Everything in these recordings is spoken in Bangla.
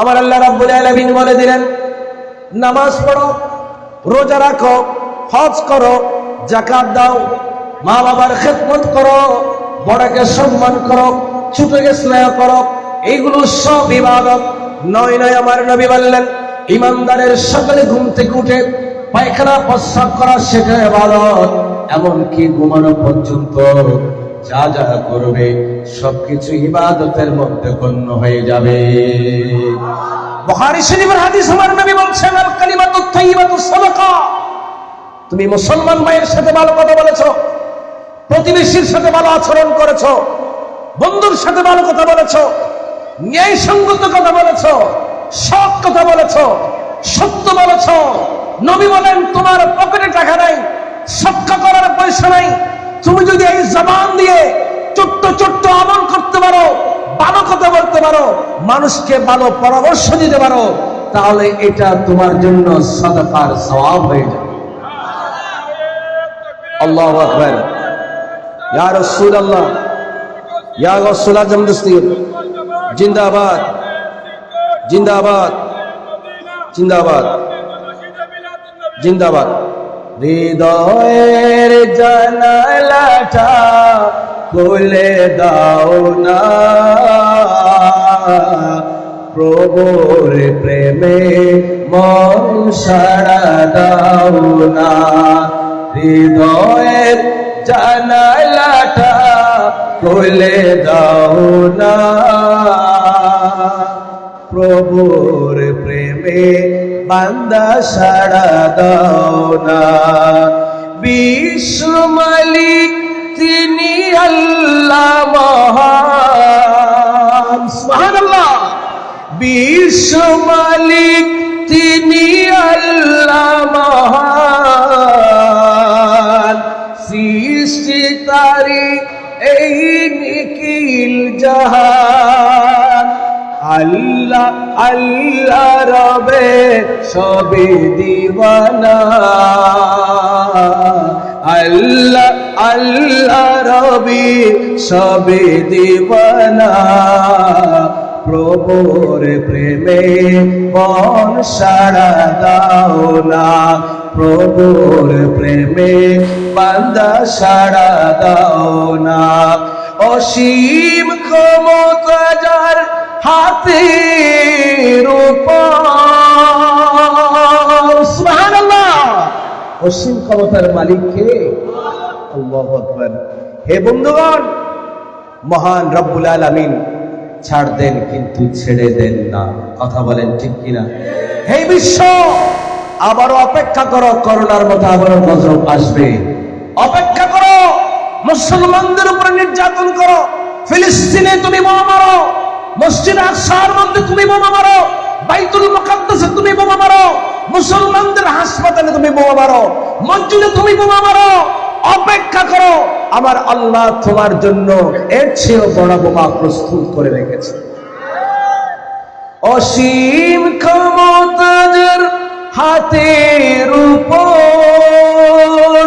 আমার আল্লাহ রাব্বুল আলামিন বলে দিলেন, নামাজ পড়ো, রোজা রাখো, হজ করো, যাকাত দাও, মা বাবার খেদমত করো, বড়কে সম্মান করো, ছোটকে স্নেহ করো, এইগুলো সব ইবাদত। নয় নয়, আমার নবী বললেন ইমানদারের সকালে ঘুম থেকে উঠে পায়খানা প্রস্রাব করা সেটা ইবাদত। এমনকি ঘুমানো পর্যন্ত যা যা করবে সবকিছু ইবাদতের মধ্যে গণ্য হয়ে যাবে। বুখারী শরীফের হাদিস, আমার নবী বলছেন, আল কালিমাতুত তাইয়্যিবাতুস সাদাকা। তুমি মুসলমান ভাইয়ের সাথে ভালো কথা বলেছো, প্রতিবেশীর সাথে ভালো আচরণ করেছো, বন্ধুর সাথে ভালো কথা বলেছো, ন্যায়সঙ্গত কথা বলেছো, সৎ কথা বলেছো, সত্য বলেছো। নবী বলেন, তোমার পকেটে টাকা নাই, সদকা করার পয়সা নাই, তুমি যদি এই জবান দিয়ে ছোট্ট ছোট্ট আমল করতে পারো, ভালো কথা বলতে পারো, মানুষকে ভালো পরামর্শ দিতে পারো, তাহলে এটা তোমার জন্য সাদাকার সওয়াব হয়ে যাবে। আল্লাহু আকবার। ইয়া রাসূলুল্লাহ, ইয়া গাউসুল আজম দস্তগীর জিন্দাবাদ, জিন্দাবাদ, জিন্দাবাদ, জিন্দাবাদ। হৃদয়ের জানালাটা খুলে দাও না, প্রভুর প্রেমে মন সাড়া দাও না। হৃদয়ের জানালাটা খুলে দাও না, প্রভুর প্রেমে বান্দা সাড়া দাও না। বিশ্ব মালিক তিনি আল্লাহ মহান, সুবহানাল্লাহ। বিশ্ব মালিক তিনি আল্লাহ মহান, সৃষ্টি তারি এই নিখিল জাহান। আল্লাহ আল্লাহ রবে সবে দিওয়ানা, আল্লাহ আল্লাহ রবি সবে দিওয়ানা। প্রভুর প্রেমে মন সাড়া দাও না, প্রভুর প্রেমে বান্দা সাড়া দাও না। অসীম ক্ষমতা যার হাতের উপর, সুবহানাল্লাহ। অসীম ক্ষমতার মালিক কে? আল্লাহু আকবার। হে বন্ধুগণ, মহান রব্বুল আলামিন ছাড় দেন কিন্তু ছেড়ে দেন না। কথা বলেন ঠিক কিনা? হে বিশ্ব, আবারও অপেক্ষা করো, করোনার মতো আবারও গজব আসবে। অপেক্ষা করো, মুসলমানদের উপর নির্যাতন করো, ফিলিস্তিনে তুমি বোমা মারো, মসজিদ আকসার মধ্যে তুমি বোমা মারো, বাইতুল মুকাদ্দাসে তুমি বোমা মারো, মুসলমানদের হাসপাতালে তুমি বোমা মারো, মসজিদে তুমি বোমা মারো। অপেক্ষা করো, আমার আল্লাহ তোমার জন্য এর চেয়েও বড় বোমা প্রস্তুত করে রেখেছে। অসীম ক্ষমতার হাতের উপর,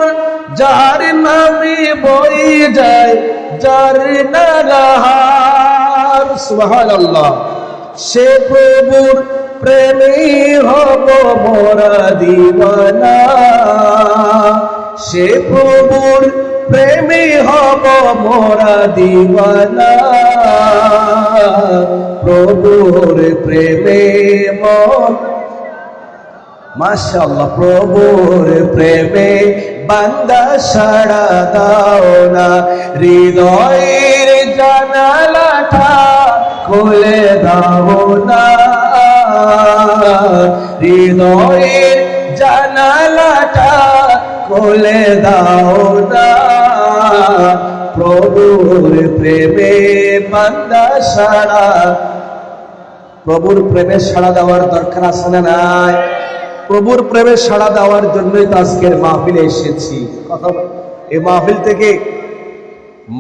যার নামে বয়ে যায় যার নাগাহার, সুবহানাল্লাহ। সে প্রভুর প্রেমে হব মোরা দিওয়ানা, সে প্রভুর প্রেমে হব মোরা দিওয়ানা। প্রভুর প্রেমে মন, মাশাআল্লাহ, প্রভুর প্রেমে বান্দা সাড়া দাও না। হৃদয়ের জানালাটা খুলে দাও না, হৃদয়ের জানালাটা খুলে দাও না। প্রভুর প্রেমে বান্দা সাড়া, প্রভুর প্রেমে সাড়া দেওয়ার দরকার আছে না নাই? প্রভুর প্রেমে সাড়া দেওয়ার জন্যই তো আজকের মাহফিলে এসেছি। কথা, এই মাহফিল থেকে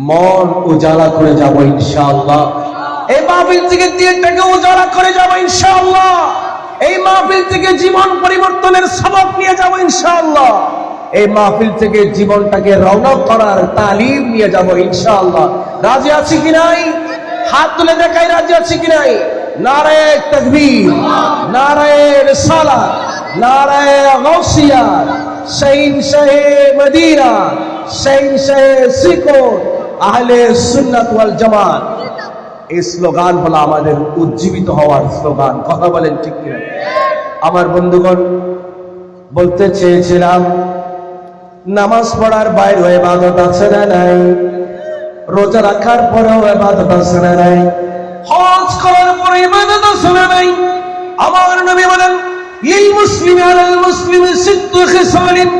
মন উজালা করে যাব ইনশাআল্লাহ। এই মাহফিল থেকে দিনটাকে উজালা করে যাব ইনশাআল্লাহ। এই মাহফিল থেকে জীবন পরিবর্তনের সবক নিয়ে যাব ইনশাআল্লাহ। এই মাহফিল থেকে জীবনটাকে রওনা করার তালিম নিয়ে যাব ইনশাআল্লাহ। রাজি আছি কি নাই? হাত তুলে দেখাই, রাজি আছি কি নাই? নারায়ে তাকবীর, নারায়ে রিসালাত, নারায়ে গাউসিয়া, শাহিনশাহে মদিনা, শাহিনশাহে শিকর, আহলে সুন্নাত ওয়াল জামাত। এই স্লোগান হলো আমাদের উজ্জীবিত হওয়ার স্লোগান। কথা বলেন ঠিক কিনা? আমার বন্ধুগণ, বলতে চেয়েছিলাম, নামাজ পড়ার বাইরেও ইবাদত আছে না নাই? রোজা রাখার পরেও ইবাদত আছে না নাই? হজ করার পরে ইবাদত আছে না নাই? আমার নবী বলেন, লিল মুসলিমি আলাল মুসলিমি সিত্তু খিসালিন,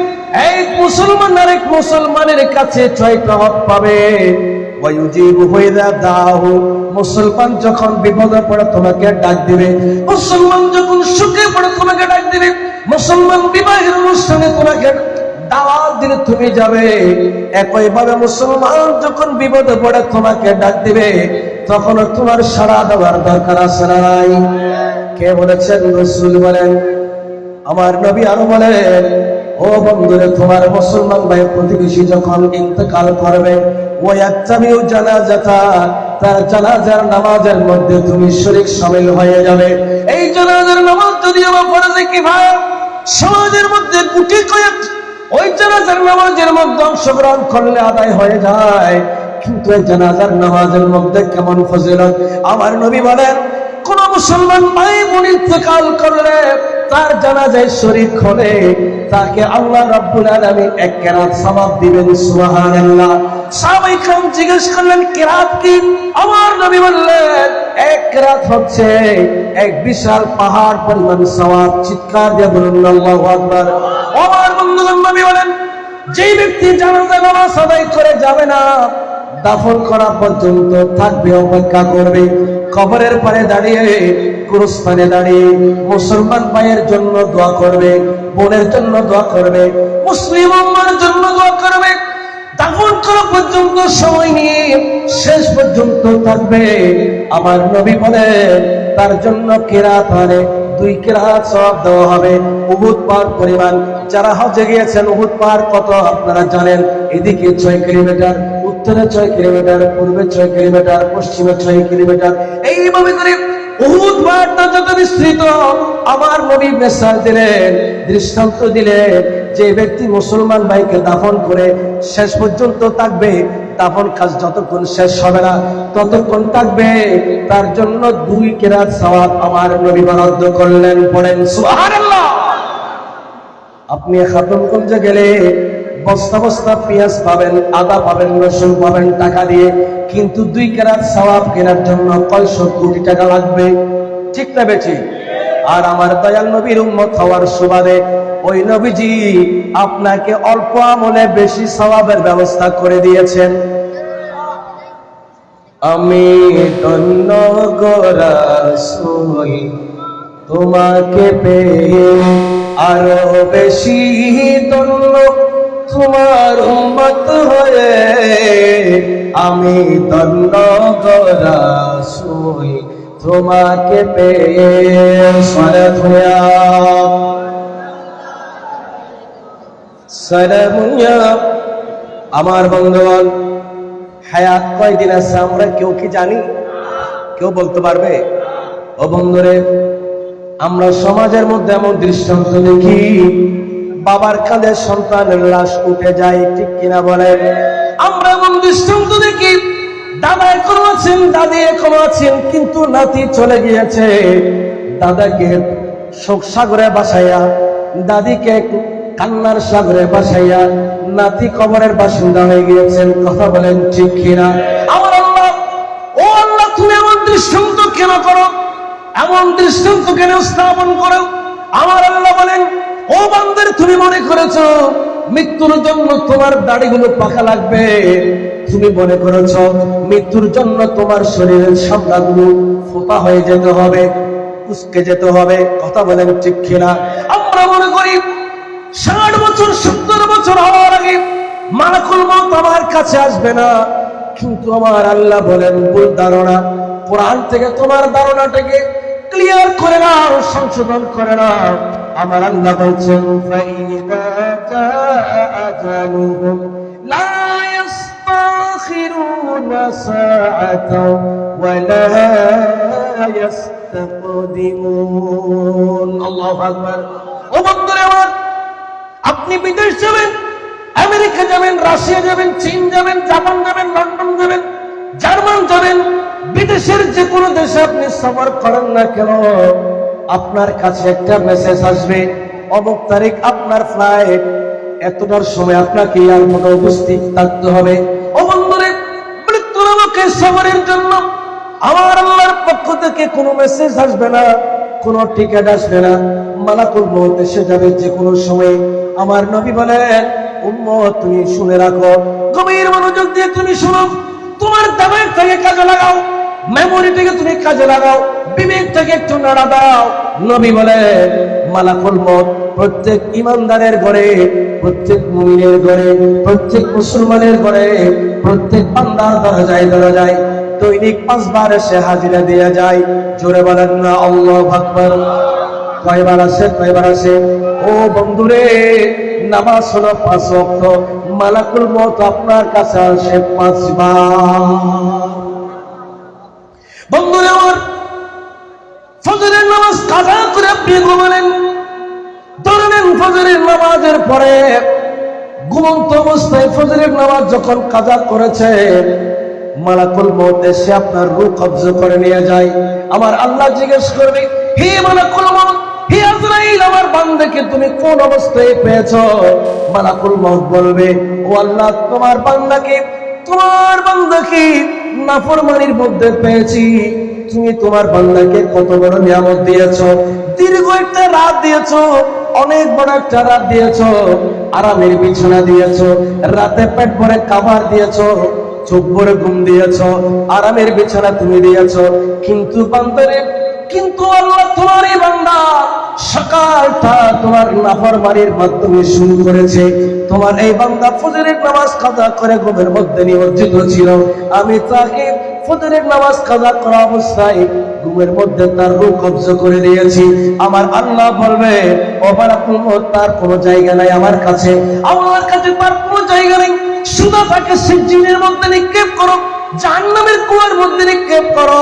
এক মুসলমান আরেক মুসলমানের কাছে 6টা হক পাবে। ওয়ায়ুজিবুহু ইযা দাআহু, মুসলমান যখন বিপদে পড়ে তোমাকে ডাক দিবে, মুসলমান যখন সুখে পড়ে তোমাকে ডাক দিবে, মুসলমান বিবাহের অনুষ্ঠানে তোমাকে দাওয়াত দিলে তুমি যাবে। একইভাবে মুসলমান যখন বিপদে পড়ে তোমাকে ডাক দিবে, তখন তোমার সাড়া দেওয়ার দরকার আছে না নাই? কে বলেছেন? রাসূল বলেন। আমার নবী আরো বলেন, ও বন্ধুরে, তোমার মুসলমান ভাই প্রতিবেশী যখন ইন্তেকাল করবে, ওয়ায়াত্তাবিউ জানাজাতা, তার জানাজার নামাজের মধ্যে তুমি শরীক শামিল হয়ে যাবে। এই জানাজার নামাজ যদি আমার ফরজে কিফায়া, সমাজের মধ্যে গুটি কয়েক ওই জানাজার নামাজের মধ্যে অংশগ্রহণ করলে আদায় হয়ে যায়, কিন্তু এই জানাজার নামাজের মধ্যে কেমন ফজিলত! আমার নবী বলেন, কোন মুসলমান ভাই বোন ইন্তেকাল করলে তার জানাজায় শরীক হলে তাকে আল্লাহ রাব্বুল আলামিন 1 কেরাত সওয়াব দিবেন। সুবহানাল্লাহ। সাহাবায়ে কেরাম জিজ্ঞেস করলেন, কেরাত কি? আমার নবী বললেন, 1 কেরাত হচ্ছে এক বিশাল পাহাড় পরিমাণ সওয়াব। চিৎকার দিয়ে বলুন আল্লাহু আকবার। আমার বন্ধুগণ, নবী বলেন, যেই ব্যক্তি জানাজা নামাজ আদায় করে যাবে না, দাফন করা পর্যন্ত থাকবে, অপেক্ষা করবে, কবরের পারে দাঁড়িয়ে, কুরস্থানে দাঁড়িয়ে মুসলমান ভাইয়ের জন্য দোয়া করবে, বোনের জন্য দোয়া করবে, মুসলিম উম্মার জন্য দোয়া করবে। দাফন করা পর্যন্ত সময় নিয়ে শেষ পর্যন্ত থাকবে। আমার নবী বলেন, তার জন্য কিরাত মানে 2 কিরাত সওয়াব দেওয়া হবে, উহুদ পাহাড় পরিমাণ। যারা হজে গিয়েছেন, উহুদ পাহাড় কত আপনারা জানেন? এদিকে 6 কিলোমিটার, উত্তরে 6 কিলোমিটার, পূর্বে 6 কিলোমিটার, পশ্চিমে 6 কিলোমিটার। এইভাবে করে উহুদ পাহাড়টা যত বিস্তৃত, আমার নবী মেসাল দিলেন, দৃষ্টান্ত দিলেন, যে ব্যক্তি মুসলমান ভাইকে দাফন করে শেষ পর্যন্ত থাকবে, দাফন কাজ যতক্ষণ শেষ হবে না ততক্ষণ থাকবে, তার জন্য 2 কিরাত সওয়াব আমার নবী বরাদ্দ করলেন। পড়েন সুবহানাল্লাহ। আপনি খাতুনগঞ্জে গেলে বস্তা বস্তা পেঁয়াজ পাবেন, আদা পাবেন, রসুন পাবেন টাকা দিয়ে, কিন্তু 2 কিরাত সওয়াব কেনার জন্য কয়শো কোটি টাকা লাগবে। ঠিক না বেঠি? আর আমার দয়াল নবীর উম্মত হওয়ার সুবাদে ওই নবীজি আপনাকে অল্প আমলে বেশি সওয়াবের ব্যবস্থা করে দিয়েছেন। আমি ধন্য গো রাসূল, তোমাকে পেয়ে আরো বেশি ধন্য তোমার উম্মত হয়ে। আমি ধন্য গো রাসূল, তোমাকে পেয়ে। সালাত হইয়া সালাম হইয়া। আমার বন্ধুগণ, হায়াত কয়দিন আছে আমরা কেউ কি জানি? কেউ বলতে পারবে? ও বন্ধুরে, আমরা সমাজের মধ্যে এমন দৃষ্টান্ত দেখি, বাবার কাঁধে সন্তানের লাশ উঠে যায়। ঠিক কিনা বলেন? আমরা এমন দৃষ্টান্ত দেখি, দাদা এখনো আছেন, দাদি এখনো আছেন, কিন্তু নাতি চলে গিয়েছে। দাদাকে শোক সাগরে বাসাইয়া, দাদিকে কান্নার সাগরে বাসাইয়া নাতি কবরের বাসিন্দা হয়ে গিয়েছেন। কথা বলেন ঠিক কিনা? আমার আল্লাহ, ও আল্লাহ, তুমি এমন দৃষ্টান্ত কেন করো? এমন দৃষ্টান্ত কেন স্থাপন করো? আমার আল্লাহ বলেন, ও বান্দার, তুমি মনে করেছো মৃত্যুর জন্য তোমার দাড়িগুলো পাকা লাগবে? তুমি মনে করেছো মৃত্যুর জন্য তোমার শরীরের চামড়াগুলো ফোঁপা হয়ে যেতে হবে, কুচকে যেতে হবে? কথা বলেন ঠিক কিনা? আমরা মনে করি 60 বছর 70 বছর হওয়ার আগে মালাকুল মউত আমার কাছে আসবে না, কিন্তু আমার আল্লাহ বলেন, ভুল ধারণা। কোরআন থেকে তোমার ধারণাটাকে ক্লিয়ার করে নাও, সংশোধন করে নাও। আমার আল্লাহ বলছেন, ফাইদা জাআ আজালুহুম লা ইস্তাখিরুনা ساعة ولا يستقدمون الله أكبر ও বন্ধুরা আমার আপনি বিদেশ যাবেন আমেরিকা যাবেন রাশিয়া যাবেন চীন যাবেন জাপান যাবেন লন্ডন যাবেন জার্মান যাবেন বিদেশের যে কোনো দেশে আপনি সফর করেন না কেন আপনার কাছে একটা মেসেজ আসবে অমুক তারিখ আপনার ফ্লাইট এতটার সময় আপনাকে এয়ারপোর্টে উপস্থিত থাকতে হবে ও বন্ধুরে মৃত্যুর মুখে সফরের জন্য আমার আল্লাহর পক্ষ থেকে কোনো মেসেজ আসবে না কোনো টিকিট আসবে না মালাকুল মউত এসে যাবে যে কোনো সময় আমার নবী বলেন উম্মত তুমি শুনে রাখো গভীর মনোযোগ দিয়ে তুমি শুনো তোমার দিমাগটাকে কাজে লাগাও মেমোরিটাকে তুমি কাজে লাগাও বিবেকটাকে একটু নাড়া দাও নবী বলেন মালাকুল মউত প্রত্যেক ইমানদারের ঘরে প্রত্যেক মুমিনের ঘরে প্রত্যেক মুসলমানের ঘরে প্রত্যেক বান্দার দরজায় দরজায় দৈনিক 5 বার এসে হাজিরা দিয়ে যায় জোরে বলেন না আল্লাহু আকবার কয়বার আসে ও বন্ধুরে নামাজ হলো 5 ওয়াক্ত মালাকুল মউত আপনার কাছে আসে 5 বার বন্ধুরে আমার ফজরের নামাজ কাজা করে আপনি ঘুমালেন ধরেন ফজরের নামাজের পরে ঘুমন্ত অবস্থায় ফজরের নামাজ যখন কাজা করেছে মালাকুল মউত এসে আপনার রূহ কবজা করে নিয়ে যায় আমার আল্লাহ জিজ্ঞেস করবে হে মালাকুল মউত হে আজরাইল আমার বান্দাকে তুমি কোন অবস্থায় পেয়েছো মালাকুল মউত বলবে ও আল্লাহ তোমার বান্দাকে নাফরমানির মধ্যে পেয়েছি তুমি তোমার বান্দাকে কত বড় নিয়ামত দিয়েছো দীর্ঘ একটা রাত দিয়েছো অনেক বড় একটা রাত দিয়েছো আরামের বিছানা দিয়েছো রাতে পেট ভরে খাবার দিয়েছো চোখ ভরে ঘুম দিয়েছো আরামের বিছানা তুমি দিয়েছো কিন্তু আল্লাহ তোমার এই বান্দা সকালটা তোমার নাফরমানির মাধ্যমে শুরু করেছে তোমার এই বান্দা ফজরের নামাজ কাজা করে ঘুমের মধ্যে নিমজ্জিত ছিল আমি তাকে ফজরের নামাজ কাজা করা অবস্থায় ঘুমের মধ্যে তার রূহ কবজা করে দিয়েছি আমার আল্লাহ বলবে ও মালাকুল মউত তার কোনো জায়গা নাই আমার কাছে তার কোনো জায়গা নেই শুধু তাকে সিজ্জিনের মধ্যে নিক্ষেপ করো জাহান্নামের কুয়ার মধ্যে নিক্ষেপ করো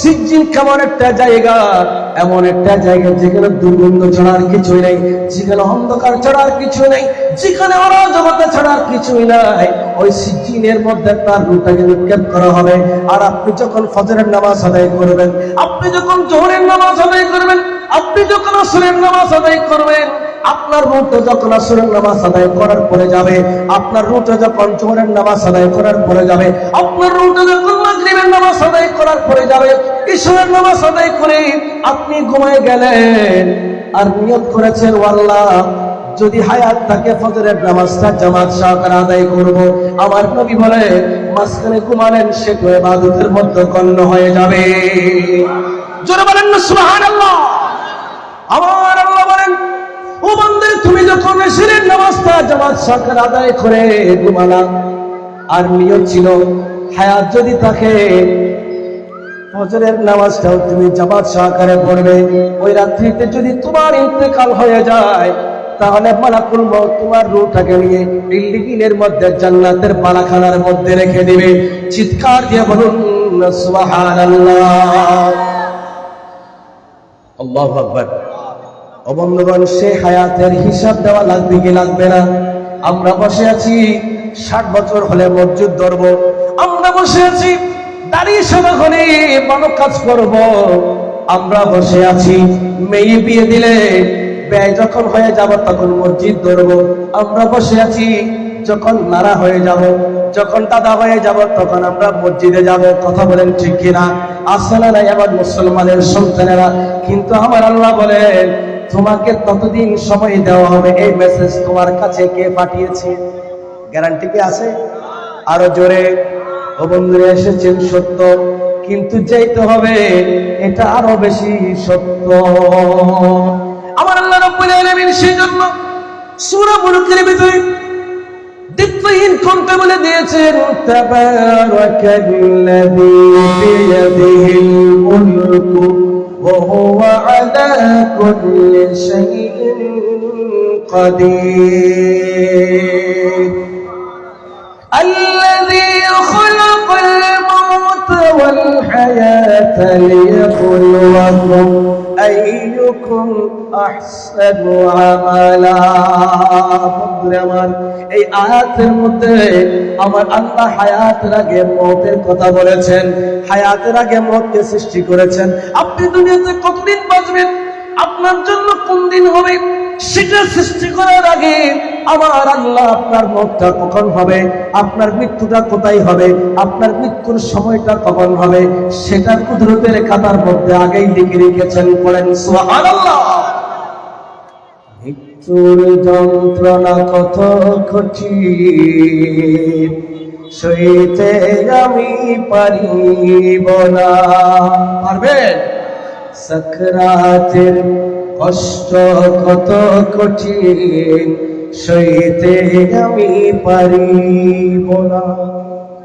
সিজ্জিন কেমন একটা জায়গা এমন একটা জায়গা যেখানে দুর্গন্ধ ছাড়ার কিছুই নেই যেখানে অন্ধকার ছাড়ার কিছু নেই যেখানে অরাজকতা ছাড়ার কিছুই নাই ওই সিজ্জিনের মধ্যে তার রূহটাকে নিক্ষেপ করা হবে আর আপনি যখন ফজরের নামাজ আদায় করবেন আপনি যখন জোহরের নামাজ আদায় করবেন আপনি যখন আসরের নামাজ আদায় করবেন আপনার রূহটা যখন আসরের নামাজ আদায় করার পরে যাবে আপনার রূহটা যখন জোহরের নামাজ আদায় করার পরে যাবে আপনার রূহটা যখন মাগরিবের নামাজ আদায় করার পরে যাবে ইশারের নামাজ আদায় করে আপনি ঘুমায় গেলেন আর নিয়ত করেছেন ও আল্লাহ যদি হায়াত থাকে ফজরের নামাজটা জামাত সহকারে আদায় করব আমার নবী বলে মাঝখানে ঘুমালেন সে তো ইবাদতের মধ্যে গণ্য হয়ে যাবে জোরে বলেন না সুবহানাল্লাহ আমার আল্লাহ বলেন ও বান্দা তুমি যখন এশারের নামাজটা জামাত সহকারে আদায় করে ঘুমালা আর নিয়ত ছিল হায়াত যদি থাকে ফজরের নামাজটাও তুমি জামাত সহকারে পড়বে ওই রাত্রিতে যদি তোমার ইন্তেকাল হয়ে যায় তাহলে মালাকুল মউত তোমার রূহটাকে নিয়ে ইল্লিগিনের মধ্যে জান্নাতের বালাখানার মধ্যে রেখে দিবে চিৎকার দিয়ে বলুন সুবহানাল্লাহ আল্লাহু আকবার ও বন্ধুগণ সে হায়াতের হিসাব দেওয়া লাগবে কি লাগবে না আমরা বসে আছি 60 বছর হলে মসজিদ ধরব আমরা বসে আছি দাঁড়িয়ে সাদা হলে বড় কাজ করব আমরা বসে আছি মেয়ে বিয়ে দিলে ব্যয় যখন হয়ে যাব তখন মসজিদ ধরব আমরা বসে আছি যখন নারা হয়ে যাব যখন দাদা হয়ে যাব তখন আমরা মসজিদে যাব কথা বলেন ঠিক কিনা আসলে না আমার মুসলমানের সন্তানেরা কিন্তু আমার আল্লাহ বলেন তোমাকে ততদিন সময় দেওয়া হবে এই মেসেজ তোমার কাছে কে পাঠিয়েছে গ্যারান্টি কি আছে আরো জোরে ও বন্ধুরা এসেছেন সত্য কিন্তু যেতে হবে এটা আরো বেশি সত্য আমার আল্লাহ রাব্বুল আলামিন সেজন্য সূরা মুলকের ভিতরে দিকহীন কণ্ঠে বলে দিয়েছেন তাবারাকাল্লাযী বিয়াদিহিল মুলকু ওয়া হুয়া আলা কুল্লি শাইইন কাদির الذي خلق খালাকাল মাউতা ওয়াল হায়াতা লিয়াবলুয়াকুম আইয়ুকুম আহসানু আমালা। বন্ধুরা আমার, এই আয়াতের মধ্যে আমার আল্লাহ হায়াতের আগে মওতের কথা বলেছেন। হায়াতের আগে মওতকে সৃষ্টি করেছেন। আপনি দুনিয়াতে কতদিন বাঁচবেন, আপনার জন্য কোন দিন হবে, সেটা সৃষ্টি করার আগে আমার আল্লাহ আপনার মওতটা কখন হবে, আপনার মৃত্যুটা কোথায় হবে, আপনার মৃত্যুর সময়টা কখন হবে, সেটা কুদরতের খাতার মধ্যে আগেই লিখে রেখেছেন। পড়েন সুবহানাল্লাহ। মৃত্যুর যন্ত্রণা কত কঠিন, সইতে আমি পারিব না। পারবেন? সাকরাতের কষ্ট কত কঠিন, সইতে আমি পারিব না।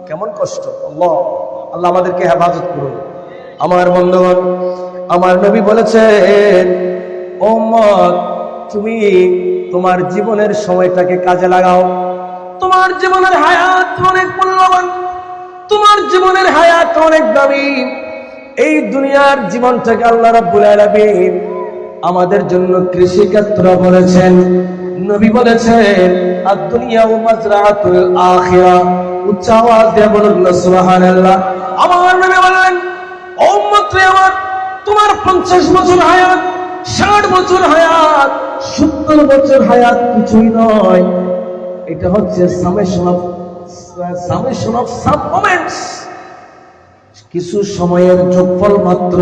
কেমন কষ্ট! আল্লাহ আল্লাহ আমাদেরকে হেফাজত করুন। আমার বন্ধুগণ, আমার নবী বলেছেন, ও উম্মত, তুমি তোমার জীবনের সময়টাকে কাজে লাগাও। তোমার জীবনের হায়াত অনেক মূল্যবান, তোমার জীবনের হায়াত অনেক দামি। এই দুনিয়ার জীবনটাকে আল্লাহ রাব্বুল আলামিন আমাদের জন্য কৃষিক্ষেত্র বলেছেন। নবী বলেছেন, আদ-দুনিয়া মাযরাআতুল আখিরাহ। উচ্চ আওয়াজ দিয়ে বলুন না সুবহানাল্লাহ। আমার নবী বললেন, ও উম্মত রে আমার, তোমার 50 বছর হায়াত, 60 বছর হায়াত, 70 বছর হায়াত কিছুই নয়। এটা হচ্ছে সামেশন অফ সাম মোমেন্টস, কিছু সময়ের যোগফল মাত্র,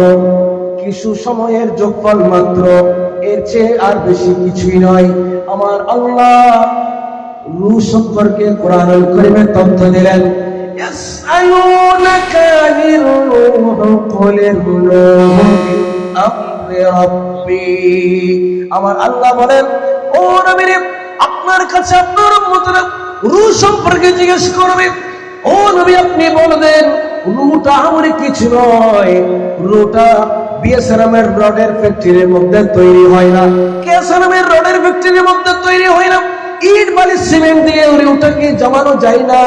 কিছু সময়ের যোগফল মাত্র, এর চেয়ে আর বেশি কিছুই নয়। আমার আল্লাহ রূহ সম্পর্কে কোরআনুল কারীমে তথ্য দিলেন, ইয়াসআলুনাকা আনির রূহ কুলির রূহু মিন আমরি রাব্বি। আমার আল্লাহ বলেন, ও নবী, আপনার কাছে আপনার উম্মতরা রূহ সম্পর্কে জিজ্ঞেস করবে। ও নবী, আপনি বলবেন, রূহটা আমার কিছু নয়, রূহটা বিএসআরএমের রডের ফ্যাক্টরির মধ্যে তৈরি হয় না, কেএসআরএমের রডের ফ্যাক্টরির মধ্যে তৈরি হয় না, ইট বালি সিমেন্ট দিয়ে রূহটাকে জমানো যায় না।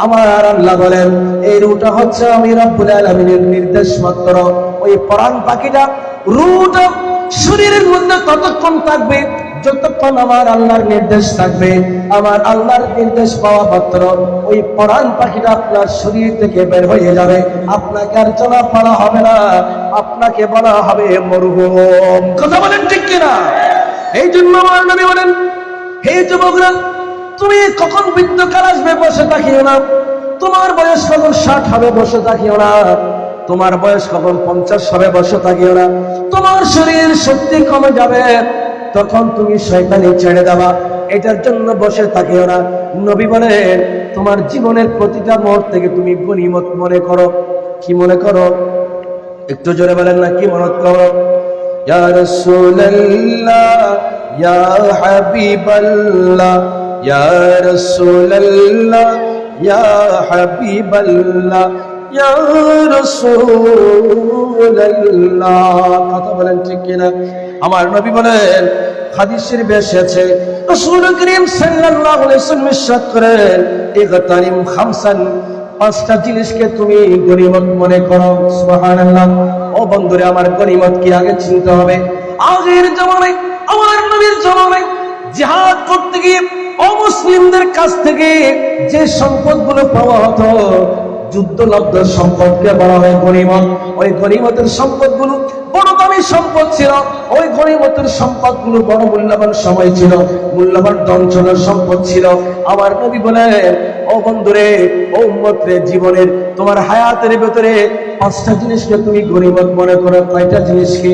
আমার আল্লাহ বলেন, এই রূহটা হচ্ছে আমি রব্বুল আলামিনের নির্দেশ মাত্র। ওই প্রাণ পাখিটা রূহটা শরীরের মধ্যে ততক্ষণ থাকবে যতক্ষণ আমার আল্লাহর নির্দেশ থাকবে। আমার আল্লাহর নির্দেশ পাওয়া মাত্র ওই প্রাণ পাখিটা আপনার শরীর থেকে বের হয়ে যাবে। আপনাকে আর চলাফেরা হবে না, আপনাকে বলা হবে মরহুম। কথা বলেন ঠিক কিনা? এই জন্য আমার নবী বলেন, হে যুবকরা, তুমি কখন বৃদ্ধকাল আসবে বসে থাকিও না। তোমার বয়স কখন 60 হবে বসে থাকিও না। তোমার বয়স কখন 50 হবে বসে থাকিও না। তোমার শরীর শক্তি কমে যাবে, তখন তুমি শয়তানি ছেড়ে দেবা, এটার জন্য বসে থাকিও না। নবী বলেন, তোমার জীবনের প্রতিটা মুহূর্তকে তুমি গনিমত মনে করো। কি মনে করো? একটু জোরে বলেন না, কি মনে করো? ইয়া রাসূলুল্লাহ, ইয়া হাবিবাল্লাহ, ইয়া রাসূলুল্লাহ, ইয়া হাবিবাল্লাহ, ইয়া রাসূলুল্লাহ। কথা বলেন ঠিক কিনা? আমার নবী বলেন, হাদিসের বেশে আছে, রাসূল করিম সাল্লাল্লাহু আলাইহি ওয়াসাল্লাম ইরশাদ করেন, ইগতানিম খামসান, 5টা জিনিসকে তুমি গনিমত মনে করো। সুবহানাল্লাহ। ও বন্ধুরে আমার, গনিমত কি আগে চিনতে হবে। আগের জামানায়, আমার নবীর জামানায় জিহাদ করতে গিয়ে অমুসলিমদের কাছ থেকে যে সম্পদগুলো পাওয়া হতো, যুদ্ধলব্ধ সম্পদকে বলা হয় গনিমত। ওই গনিমতের সম্পদগুলো বড় দামি সম্পদ ছিল। ওই গনিমতের সম্পদগুলো বড় মূল্যবান সময় ছিল, মূল্যবান দঞ্চনের সম্পদ ছিল। আমার নবী বলেন, ও বন্ধুরে, ও উম্মত রে, জীবনের তোমার হায়াতের ভেতরে 5টা জিনিসকে তুমি গনিমত মনে করো। কয়টা জিনিস কি?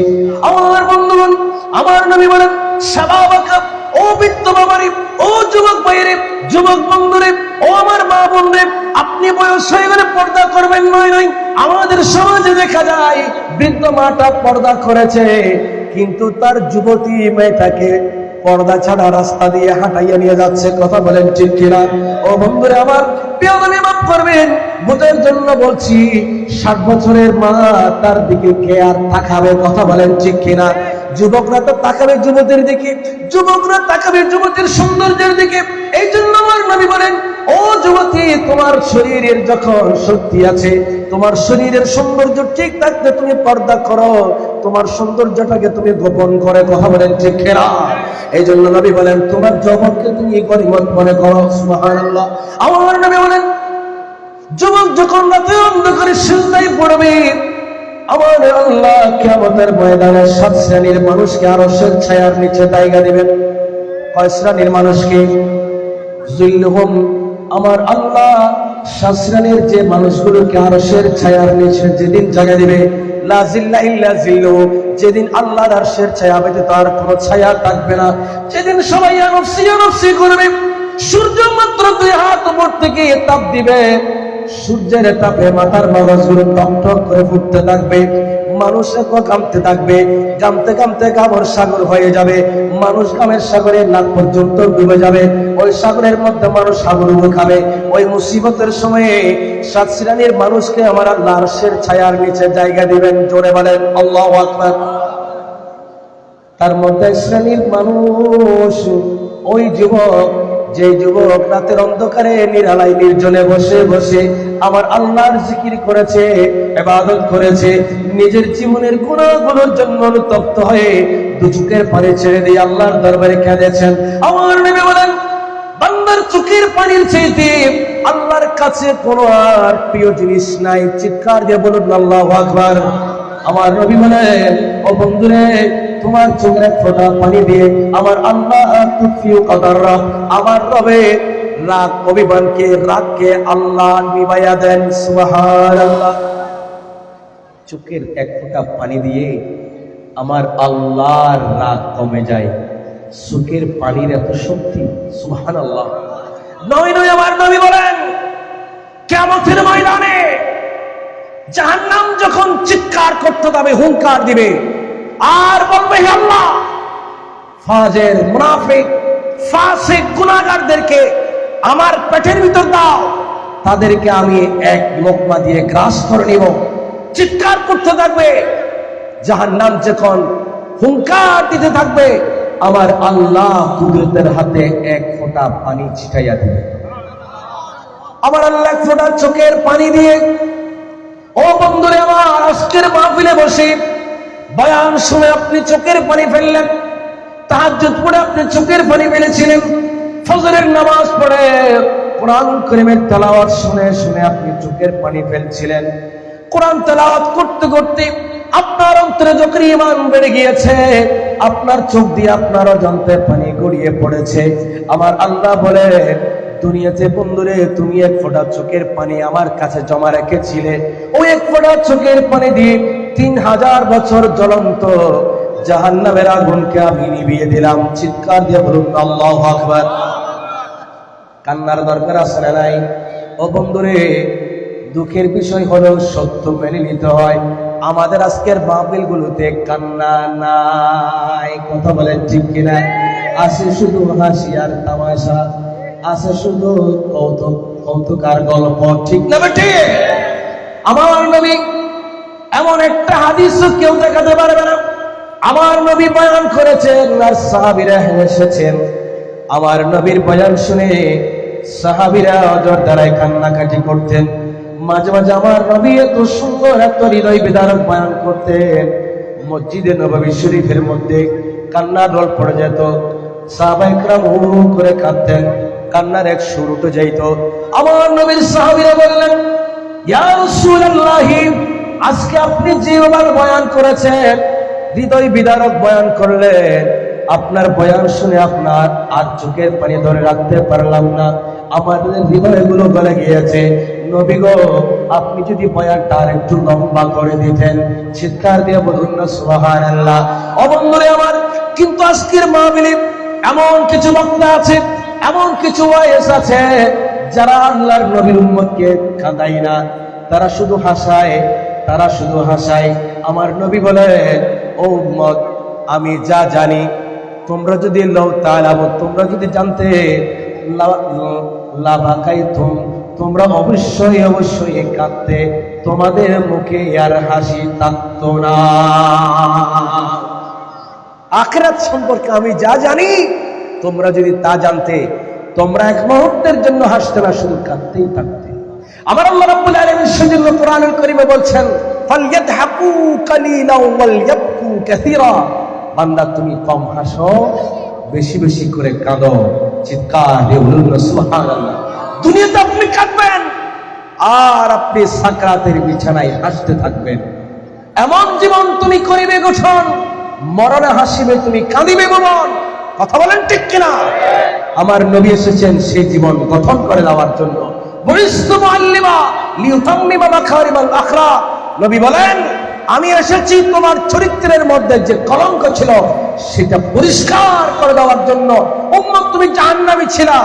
আমার বন্ধুগণ, আমার নবী বলেন, শাবাবাকা, ও বৃদ্ধ বাবারে, ও যুবক ভাইরে, যুবক বন্ধুরে, ও আমার মা বোনরে, আপনি বয়স হয়ে গেলে পর্দা করবেন নয় নয়। আমাদের সমাজে দেখা যায় বৃদ্ধ মাটা পর্দা করেছে, কিন্তু তার যুবতী মেয়েটাকে পর্দা ছাড়া রাস্তা দিয়ে হাঁটাইয়া নিয়ে যাচ্ছে। কথা বলেন ঠিক কিনা? ও বন্ধুরা আমার, প্রিয়জনে মাফ করবেন, বুঝের জন্য বলছি, 60 বছরের মা, তার দিকে কে আর তাকাবে? কথা বলেন ঠিক কিনা? যুবকরা তো তাকাবে যুবতীর দিকে, যুবকরা তাকাবে যুবতীর সৌন্দর্যের দিকে। এই জন্য আমার নবী বলেন, ও যুবতী, তোমার শরীরের যখন শক্তি আছে, তোমার শরীরের সৌন্দর্য ঠিক থাকতে তুমি পর্দা করো, তোমার সৌন্দর্যটাকে তুমি গোপন করে কথা বলেন ঠিক কিনা? এই জন্য নবী বলেন তোমার যৌবনকে তুমি গনিমত মনে করো। সুবহানাল্লাহ। আমার নবী বলেন যুবক যখন রাতে অন্ধকারে সিজদায় পড়বে, আমার আল্লাহ কিয়ামতের ময়দানে 7 শ্রেণীর মানুষকে আরশের ছায়ার নিচে জায়গা দিবেন। কয় শ্রেণীর মানুষকে? যুল্লুহুম, আমার আল্লাহ 7 শ্রেণীর যে মানুষগুলোকে আরশের ছায়ার নিচে যেদিন জায়গা দিবে, লা জিল্লা ইল্লা জিল্লুহু, যেদিন আল্লাহর আরশের ছায়া ব্যতীত আর কোনো ছায়া থাকবে না, যেদিন সবাই নফসি নফসি করবে, সূর্য মাত্র 2 হাত উপর থেকে তাপ দিবে, সূর্যের তাপে মাথার মগজগুলো টকটক করে ফুটতে থাকবে, মানুষ এত কাঁপতে থাকবে, কাঁপতে কাঁপতে কামড় সাগর হয়ে যাবে, মানুষ কামের সাগরে নাক পর্যন্ত ডুবে যাবে, ওই সাগরের মধ্যে মানুষ সাগর খাবে। ওই মুসিবতের সময়ে 7 শ্রেণীর মানুষকে আমার আল্লাহ আরশের ছায়ার নিচে জায়গা দিবেন। জোরে বলেন আল্লাহু আকবার। তার মধ্যে শ্রেণীর মানুষ ওই যুবক, যে যুবক রাতের অন্ধকারে নিরালায় নির্জনে বসে বসে আমার আল্লাহর জিকির করেছে, ইবাদত করেছে, নিজের জীবনের গুনাহগুলোর জন্য অনুতপ্ত হয়ে 2 চোখের পানি ছেড়ে দিয়ে আল্লাহর দরবারে কেঁদেছেন। আমার নবী বলেন বান্দার চোখের পানির চাইতে আল্লাহর কাছে কোনো আর প্রিয় জিনিস নাই। চিৎকার দিয়ে বলুন আল্লাহু আকবার। আমার নবী বলেন ও বন্ধুরে, তোমার চোখের এক ফোঁটা পানি দিয়ে আমার আল্লাহ তুফিউ কাদাররা, আমার রবে রাগ অভিমানকে, রাগকে আল্লাহ নিভাইয়া দেন। সুবহানাল্লাহ। চোখের এক ফোঁটা পানি দিয়ে আমার আল্লাহর রাগ কমে যায়। চোখের পানির এত শক্তি। সুবহানাল্লাহ। নয় নয়, আমার নবী বলেন কিয়ামতের ময়দানে জাহান্নাম যখন চিৎকার করতে যাবে, হুঙ্কার দিবে আর বলবে হে আল্লাহ, ফাজের, মুনাফিক, ফাসিক, গুনাহগারদেরকে আমার পেটের ভিতর দাও, তাদেরকে আমি এক লোকমা দিয়ে গ্রাস করে নিব। চিৎকার করতে থাকবে। জাহান্নাম যখন হুঙ্কার দিতে থাকবে, আমার আল্লাহ কুদরতের হাতে এক ফোঁটা পানি ছিটাইয়া দিবে। আমার আল্লাহ এক ফোঁটা চোখের পানি দিয়ে, ও বন্ধুরে আমার, আজকের মাহফিলে বসে বয়ান শুনে আপনি চোখের পানি ফেললেন, তাহাজ্জুদ পড়ে আপনি চোখের পানি ফেলেছিলেন, ফজরের নামাজ পড়ে কোরআন কারীমের তেলাওয়াত শুনে শুনে আপনি চোখের পানি ফেলছিলেন। কোরআন তেলাওয়াত করতে করতে আপনার অন্তরে যখন ঈমান বেড়ে গিয়েছে, আপনার চোখ দিয়ে আপনার অজান্তে পানি গড়িয়ে পড়েছে। আমার আল্লাহ বলে দুনিয়াতে বন্ধুরে, তুমি এক ফোঁটা চোখের পানি আমার কাছে জমা রেখেছিলে, ওই এক ফোঁটা চোখের পানি দিয়ে 3000 বছর জ্বলন্ত জাহান্নামের আগুনকে আমি নিভিয়ে দিলাম। চিৎকার দিয়ে বলুন আল্লাহু আকবার। কান্নার দরকার আছে না নাই? ও বন্ধুরে, দুঃখের বিষয় হলো সত্য মেনে নিতে হয়। আমাদের আজকের মাহফিলগুলোতে কান্না নাই। কথা বলেন ঠিক কিনা? আছে শুধু হাসি আর তামাশা, আছে শুধু কৌতুক আর গল্প। ঠিক না বেটি? আমার নবী এমন একটা হাদিসও কেউ দেখাতে পারবে না। আমার নবী বয়ান করেছেন আর সাহাবীরা হেসেছেন। আমার নবীর বয়ান শুনে সাহাবীরা অজর দ্বারাই কান্নাকাটি করতেন। মাঝে মাঝে আমার নবী এত সুন্দর, এত হৃদয় বিদারক বয়ান করতেন, মসজিদে নববী শরীফের মধ্যে কান্নার রোল পড়ে যেত। সাহাবায়ে কেরাম হু হু করে কাঁদতেন, কান্নার এক সুর উঠে যাইত। আমার নবীর সাহাবীরা বললেন, ইয়া রাসূলুল্লাহ, আজকে আপনি যে বয়ান করেছেন, হৃদয় বিদারক বয়ান করলেন, আপনার বয়ান শুনে আপনার আর চোখের পানি ধরে রাখতে পারলাম না, আমাদের হৃদয়গুলো গলে গিয়েছে। নবী গো, আপনি যদি বয়ানটা আর একটু লম্বা করে দিতেন। চিৎকার দিয়ে বলুন না সুবহানাল্লাহ। ও বন্ধুরে আমার, কিন্তু আজকের মাহফিলে এমন কিছু বক্তা আছে, এমন কিছু ওয়াইজ আছে, যারা আল্লাহর নবীর উম্মতকে কাঁদায় না, তারা শুধু হাসায়, তারা শুধু হাসায়। আমার নবী বলে, ও উম্মত, আমি যা জানি তোমরা যদি লাউ তাআলামু, তোমরা যদি জানতে, লাবাকাইতুম, তোমরা অবশ্যই অবশ্যই কাঁদতে, তোমাদের মুখে আর হাসি থাকতো না। আখিরাত সম্পর্কে আমি যা জানি তোমরা যদি তা জানতে, তোমরা এক মুহূর্তের জন্য হাসতে না, শুধু কাঁদতেই থাকতে। আমার আল্লাহ রাব্বুল আলামিন সেজন্য কোরআনুল কারীমে বলছেন, ফালইয়াদহাকু কালিলাও ওয়ালইয়াবকু কাসীরা। বান্দা তুমি কম হাসো, বেশি বেশি করে কাঁদো, চিৎকার দিয়ে বলুন সুবহানাল্লাহ। দুনিয়াতে আপনি কাঁদবেন আর আপনি সাকরাতের বিছানায় হাসতে থাকবেন। এমন জীবন তুমি করিবে গঠন, মরণে হাসিবে তুমি, কাঁদিবে ভুবন। কথা বলেন ঠিক কিনা? আমার নবী এসেছেন সেই জীবন গঠন করে দেওয়ার জন্য। বুইস্তু মুআল্লিমা লিউতাম্মিমা মাকারিমাল আখলাক। নবী বলেন, আমি এসেছি তোমার চরিত্রের মধ্যে যে কলঙ্ক ছিল সেটা পরিষ্কার করে দেওয়ার জন্য। উম্মত তুমি জাহান্নামী ছিলা,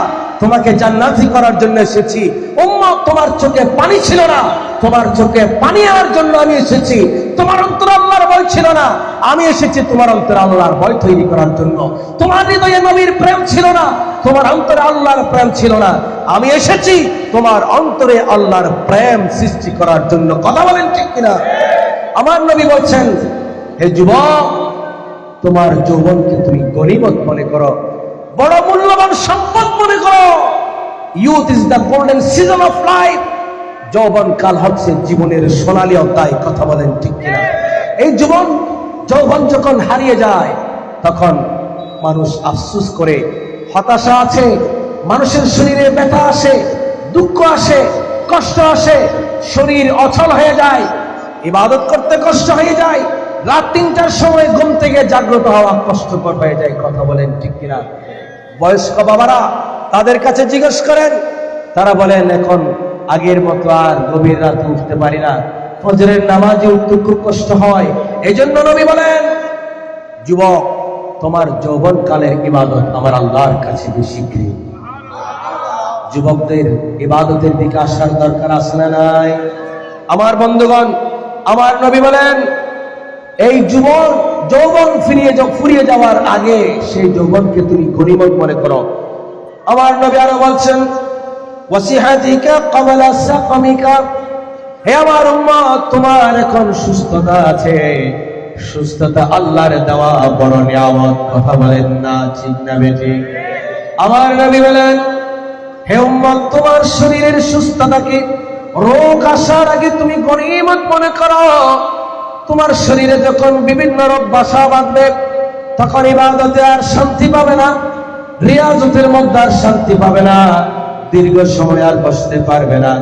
তোমাকে জান্নাতি করার জন্য এসেছি। উম্মত তোমার চোখে পানি ছিল না, তোমার চোখে পানি আনার জন্য আমি এসেছি। তোমার অন্তরে আল্লাহর ভয় ছিল না, আমি এসেছি তোমার অন্তরে আল্লাহর ভয় তৈরি করার জন্য। তোমার হৃদয়ে নবীর প্রেম ছিল না, তোমার অন্তরে আল্লাহর প্রেম ছিল না, আমি এসেছি তোমার অন্তরে আল্লাহর প্রেম সৃষ্টি করার জন্য। কথা বলেন ঠিক কিনা? আমার নবী বলছেন, হে যুবক, তোমার যৌবনকে তুমি গনিমত মনে করো, বড় মূল্যবান সম্পদ মনে করো। Youth is the golden season of life. যৌবন কাল হচ্ছে জীবনের সোনালী অধ্যায়। কথা বলেন ঠিক কিনা? এই যৌবন যখন হারিয়ে যায় তখন মানুষ আফসোস করে, হতাশা আছে, মানুষের শরীরে ব্যথা আসে, দুঃখ আসে, কষ্ট আসে, শরীর অচল হয়ে যায়, ইবাদত করতে কষ্ট হয়ে যায়, রাত ৩টার সময় ঘুম থেকে জাগ্রত হওয়া কষ্টকর হয়ে যায়। কথা বলেন ঠিক কিনা? বয়স্ক বাবারা তাদের কাছে জিজ্ঞেস করেন, তারা বলেন এখন আগের মতো আর গভীর রাতে উঠতে পারি না, ফজরের নামাজে উঠতে খুব কষ্ট হয়। এই জন্য নবী বলেন, যুবক, তোমার যৌবন কালের ইবাদত আমার আল্লাহর কাছে বেশি প্রিয়। যুবকদের ইবাদতের দিকে আসার দরকার আছে না নাই? আমার বন্ধুগণ, আমার নবী বলেন, এই যৌবন ফুরিয়ে যাওয়ার আগে সেই যৌবনকে তুমি গনিমত মনে করো। আমার নবী আরো বলছেন, ওয়াসিহাতিকা ক্বাবলা সাকামিকা। হে আমার উম্মত, তোমার এখন সুস্থতা আছে, সুস্থতা আল্লাহর দেওয়া বড় নিয়ামত। কথা বলেন না ঠিক না বেঠিক? আমার নবী বলেন, হে উম্মত, তোমার শরীরের সুস্থতাকে রোগ আসার আগে তুমি গনিমত মনে করো। তোমার শরীরে যখন বিভিন্ন রোগ বাসা বাঁধবে তখন ইবাদতে আর শান্তি পাবে না, রিয়াজতের মধ্যে আর শান্তি পাবে না, দীর্ঘ সময় আর বসতে পারবে না,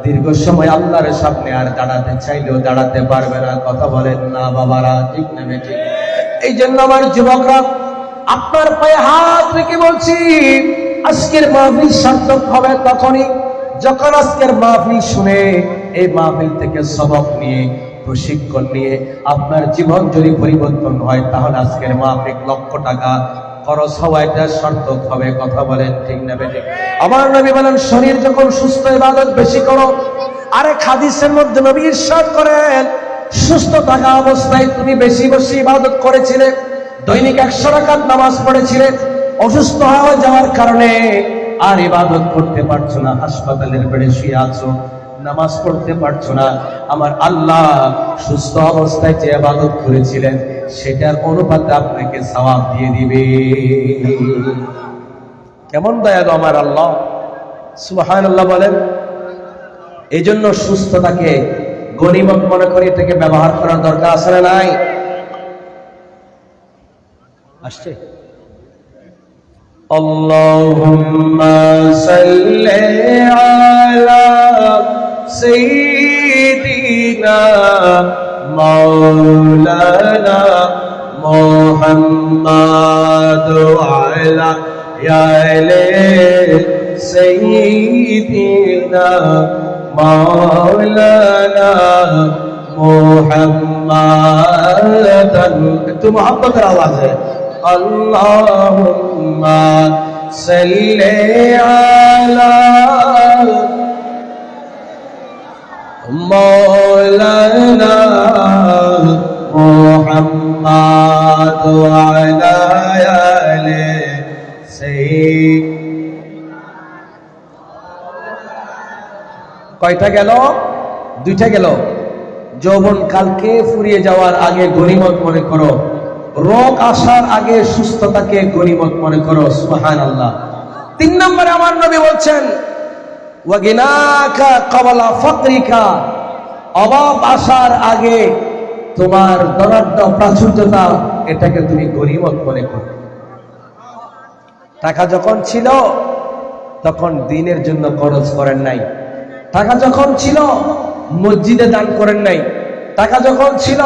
দীর্ঘ সময় আল্লাহর সামনে আর দাঁড়াতে চাইলেও দাঁড়াতে পারবে না। কথা বলেন না বাবারা ঠিক না বেঠিক? এই জন্য আমার যুবকরা, আপনার পায়ে হাত রেখে বলছি, আজকের মাহফিল সার্থক হবে তখনই যখন আজকের মাহফিল শুনে এই মাহফিল থেকে সবক নিয়ে, প্রশিক্ষণ নিয়ে আপনার জীবন যদি পরিবর্তন হয়, তাহলে আজকের মাহফিল লক্ষ টাকা খরচ হওয়া এটা সার্থক হবে। কথা বলেন ঠিক না বেঠিক? আমার নবী বলেন, শরীর যখন সুস্থ ইবাদত বেশি করো। আরেক হাদিসের মধ্যে নবী ইরশাদ করেন, সুস্থ থাকা অবস্থায় তুমি বেশি বেশি ইবাদত করেছিলে, দৈনিক 100 রাকাত নামাজ পড়েছিলে, অসুস্থ হয়ে যাওয়ার কারণে আর ইবাদত করতে পারছো না, হাসপাতালের বেডে শুয়ে আছো, নামাজ পড়তে পারছো না। আমার আল্লাহ সুস্থ অবস্থায় যে ইবাদত করেছিলেন সেটার অনুপাতে আপনাকে সওয়াব দিয়ে দিবে। কেমন দয়ালু আমার আল্লাহ! সুবহানাল্লাহ বলেন। এই জন্য সুস্থতাকে গনিমত মনে করে এটাকে ব্যবহার করার দরকার আছে না নাই? আসছে আল্লাহুম্মা সাল্লি আলা সাইয়্যিদিনা মাওলানা মুহাম্মাদ ওয়া আলা সাইয়্যিদিনা মাওলানা মুহাম্মাদান। একটু মুহাব্বতের আওয়াজে আল্লাহুম্মা সাল্লি আলা মাওলানা মুহাম্মাদ ওয়া আলা আলি সাইয়্যিদিনা। কয়টা গেল? 2টা গেল। যৌবন কালকে ফুরিয়ে যাওয়ার আগে গনিমত মনে করো, রোগ আসার আগে সুস্থতাকে গনিমত মনে করো। সুবহানাল্লাহ। তিন নম্বরে আমার নবী বলছেন ওয়াগিনাকা ক্বাবলা ফাকরিকা, অভাব আসার আগে তোমার ধনাঢ্য প্রাচুর্যতা এটাকে তুমি গনিমত মনে করো। টাকা যখন ছিল তখন দ্বীনের জন্য খরচ করেন নাই, টাকা যখন ছিল মসজিদে দান করেন নাই, টাকা যখন ছিল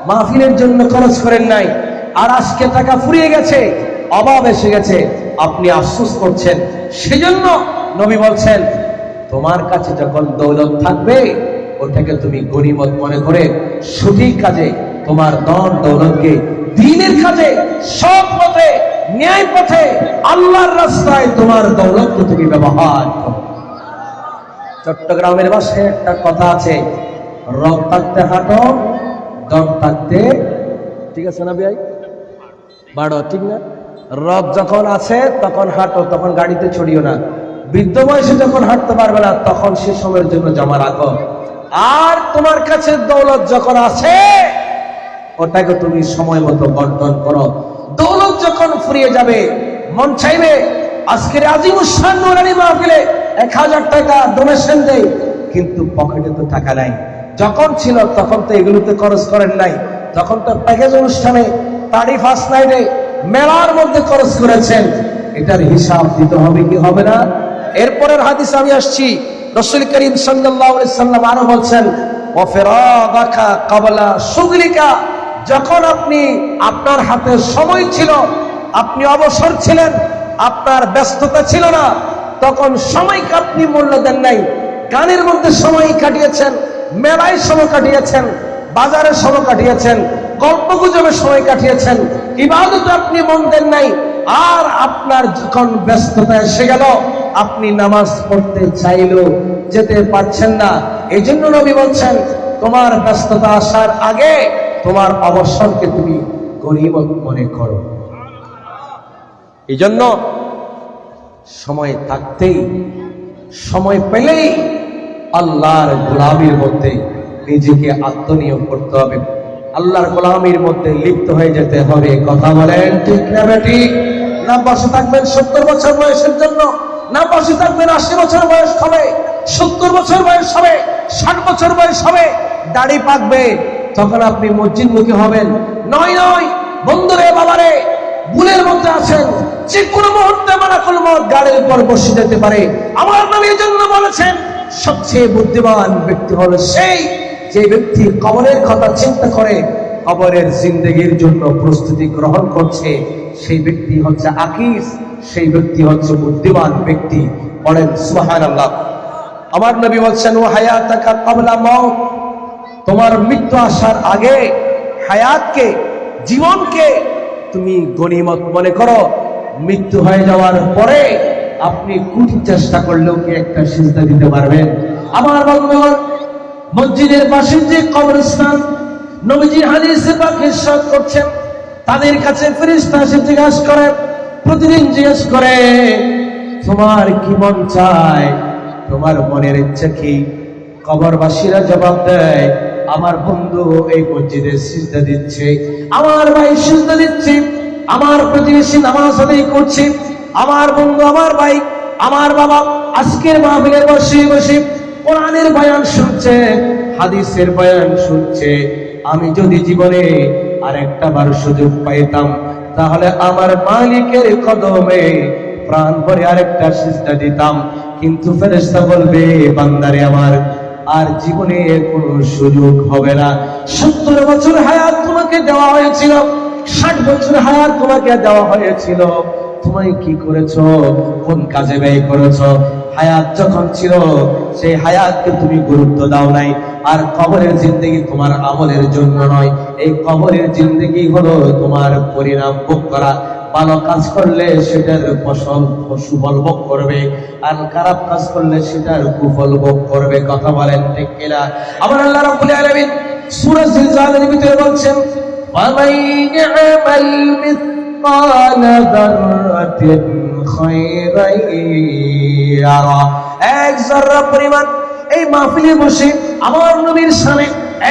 মাহফিলের জন্য খরচ করেন নাই। আর আজকে টাকা ফুরিয়ে গেছে, অভাব এসে গেছে, আপনি আফসোস করছেন। সেজন্য নবী বলছেন তোমার কাছে যখন দৌলত থাকবে ওটাকে তুমি গনিমত মনে করে সঠিক কাজে তোমার ধন দৌলতকে দ্বীনের কাজে, সৎ পথে, ন্যায় পথে, আল্লাহর রাস্তায় তোমার দৌলতকে তুমি ব্যবহার করো। চট্টগ্রামের ভাষায় একটা কথা আছে, রব থাকতে হাঁটো, দম থাকতে, ঠিক আছে না ভাই, বাড়ো, ঠিক না? রব যখন আছে তখন হাঁটো, তখন গাড়িতে ছড়িও না। বৃদ্ধ বয়সে যখন হাঁটতে পারবে না তখন সে সময়ের জন্য জমা রাখো। আর তোমার কাছে দৌলত যখন আছে ওটাকে তুমি সময় মতো বন্টন করো। দৌলত যখন ফুরিয়ে যাবে, মন চাইবে আজকের আজিমুস-শান নুরানী মাহফিলে 1000 টাকা ডোনেশন দেই, কিন্তু পকেটে তো টাকা নাই। যখন ছিল তখন তো এগুলোতে খরচ করেন নাই, তখন তো প্যাকেজ অনুষ্ঠানে, পার্টি ফার্স্ট নাইটে, মেলার মধ্যে খরচ করেছেন। এটার হিসাব দিতে হবে কি হবে না? এরপরের হাদিস আমি আসছি, রাসূল করিম সাল্লাল্লাহু আলাইহি সাল্লাম আরো বলছেন ওয়াফিরাদাকা ক্বাবলা শুগলিকা, যখন আপনি আপনার হাতে সময় ছিল, আপনি অবসর ছিলেন, আপনার ব্যস্ততা ছিল না, তখন সময়কে আপনি মূল্য দেন নাই। গানের মধ্যে সময় কাটিয়েছেন, মেলায় সময় কাটিয়েছেন, বাজারে সময় কাটিয়েছেন, গল্পগুজবে সময় কাটিয়েছেন, ইবাদতে আপনি মন দেন নাই। আর আপনার যখন ব্যস্ততা এসে গেল, আপনি নামাজ পড়তে চাইলেও যেতে পারছেন না। এই জন্য নবী বলছেন তোমার ব্যস্ততা আসার আগে তোমার অবসরকে তুমি গনিমত মনে করো। এই জন্য সময় থাকতেই, সময় পেলেই আল্লাহর গোলামির মধ্যে নিজেকে আত্মনিয়োগ করতে হবে, আল্লাহর গোলামির মধ্যে লিপ্ত হয়ে যেতে হবে। কথা বলেন ঠিক না বেঠিক? না বসে থাকবেন 70 বছর বয়সের জন্য, না বসে থাকবেন 80 বছর বয়স হবে, 70 বছর বয়স হবে, 60 বছর বয়স হবে, দাড়ি পাকবে, তখন আপনি মসজিদমুখী হবেন। নয় নয় বন্ধুরে, বাবারে, ভুলের মধ্যে আছেন, যে কোনো মুহূর্তে মালাকুল মউত গাড়ির উপর বসে যেতে পারে। আমার নবী এর জন্য বলেছেন সবচেয়ে বুদ্ধিমান ব্যক্তি হলো সেই যে ব্যক্তি কবরের কথা চিন্তা করে, কবরের জিন্দেগির জন্য প্রস্তুতি গ্রহণ করছে, সেই ব্যক্তি হচ্ছে আকিস, সেই ব্যক্তি হচ্ছে বুদ্ধিমান ব্যক্তি। পড়েন সুবহানাল্লাহ। আমার নবী বলছেন ও হায়াতাকা ক্বাবলা মাউত, তোমার মৃত্যু আসার আগে হায়াতকে, জীবনকে তুমি গনিমত মনে করো। মৃত্যু হয়ে যাওয়ার পরে আপনি কোটি চেষ্টা করলেও কি একটা সিজদা দিতে পারবেন? আমার বন্ধুগণ, মসজিদের পাশে যে কবরস্থান, নবীজি হাদিসে পাক ইরশাদ করছেন তাদের কাছে ফেরেশতা এসে জিজ্ঞাসা করে, প্রতিদিন জিজ্ঞাসা করে তোমার কি মন চায়, তোমার মনের ইচ্ছা কি? কবরবাসীরা জবাব দেয় আমার বন্ধু এই মসজিদে সিজদা দিচ্ছে, আমার ভাই সিজদা দিচ্ছে, আমার প্রতিবেশী নামাজ আদায় করছে, আমার বন্ধু, আমার ভাই, আমার বাবা আজকের মাহফিলে বসে বসে কোরআনের বয়ান শুনছে, হাদিসের বয়ান শুনছে। আমি যদি জীবনে আরেকটা বার সুযোগ পাইতাম তাহলে আমার মালিকের কদমে প্রাণ ভরে আরেকটা সিজদা দিতাম। কিন্তু ফেরেশতা বলবে বান্দারে আমার আর জীবনে কোনো সুযোগ হবে না। 70 বছর হায়াত তোমাকে দেওয়া হয়েছিল, 60 বছর হায়াত তোমাকে দেওয়া হয়েছিল, তুমি কি করেছো? কোন কাজে ব্যয় করেছো? হায়াত যখন ছিল সেই হায়াতকে তুমি গুরুত্ব দাও নাই। আর কবরের জিন্দেগি তোমার আমলের জন্য নয়, এই কবরের জিন্দেগি হলো তোমার পরিণাম ভোগ করা। ভালো কাজ করলে সেটার ফসল সুফল ভোগ করবে, আর খারাপ কাজ করলে সেটার কুফল ভোগ করবে। কথা বলেন ঠিক কিনা? আমার আল্লাহ রাব্বুল আলামিন সূরা জিলজালের ভিতরে বলছেন ফামান ইয়ামাল মিসকালা যাররাতিন খায়রান ইয়ারা, এক যারা পরিমাণ এই মাহফিলে বসে আমার নবীর শানে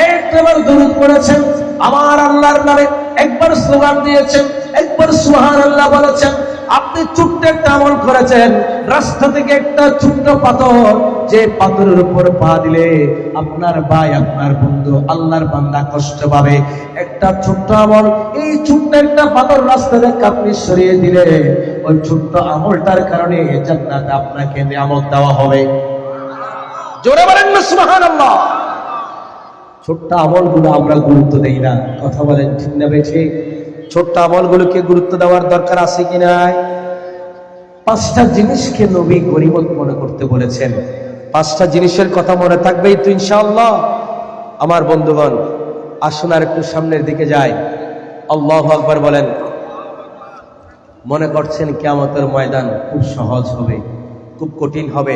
একবার দরুদ পড়েছেন, আমার আল্লাহর নামে একবার স্লোগান দিয়েছেন, একবার সুবহানাল্লাহ বলেছেন, আপনি ছোট্ট একটা আমল করেছেন, রাস্তা থেকে একটা ছোট্ট পাথর, যে পাথরের উপর পা দিলে আপনার ভাই, আপনার বন্ধু, আল্লাহর বান্দা কষ্ট পাবে। একটা ছোট্ট আমল, এই ছোট্ট একটা পাথর রাস্তা থেকে আপনি সরিয়ে দিলে ওই ছোট্ট আমলটার কারণে জান্নাতে আপনাকে নিয়ামত দেওয়া হবে। জোরে বলেন না সুবহানাল্লাহ। ছোট্ট আমলগুলো আমরা গুরুত্ব দেই না, কথা বলেন ঠিক না বেঠিক? ছোট্ট আমলগুলোকে গুরুত্ব দেওয়ার দরকার আছে কি নাই? 5টা জিনিসকে নবী গনিমত মনে করতে বলেছেন। 5টা জিনিসের কথা মনে থাকবেই তো ইনশাআল্লাহ। আমার বন্ধুগণ, আসুন আর একটু সামনের দিকে যাই। আল্লাহু আকবার বলেন। মনে করছেন কিয়ামতের ময়দান খুব সহজ হবে, খুব কঠিন হবে?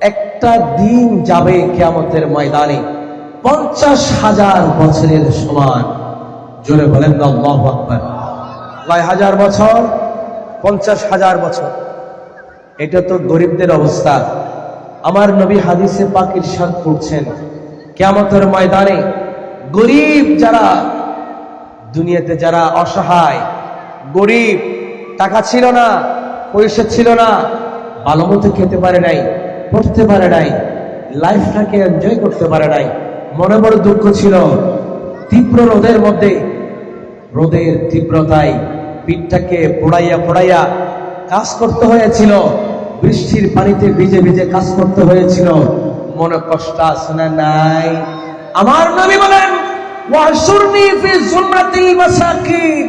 একটা দিন যাবে কিয়ামতের ময়দানে 50,000 বছরের সমান। জোরে বলেন না আল্লাহু আকবার। 1000 বছর, 50,000 বছর, এটা তো গরিবদের অবস্থা। আমার নবী হাদিসে পাক ইরশাদ করছেন, কিয়ামতের ময়দানে গরিব যারা, দুনিয়াতে যারা অসহায়, গরিব, টাকা ছিল না, পয়সা ছিল না, ভালো মতো খেতে পারে নাই, পড়তে পারে নাই, লাইফটাকে এনজয় করতে পারে নাই, মনে বড় দুঃখ ছিল, তীব্র রোদের মধ্যে, রোদের তীব্রতায় পিঠটাকে পোড়াইয়া পোড়াইয়া কাজ করতে হয়েছিল, বৃষ্টির পানিতে ভিজে ভিজে কাজ করতে হয়েছিল, মনে কষ্ট আছে না নাই? আমার নবী বলেন, ওয়াহশুরনি ফি যুমরাতিল মাসাকিন,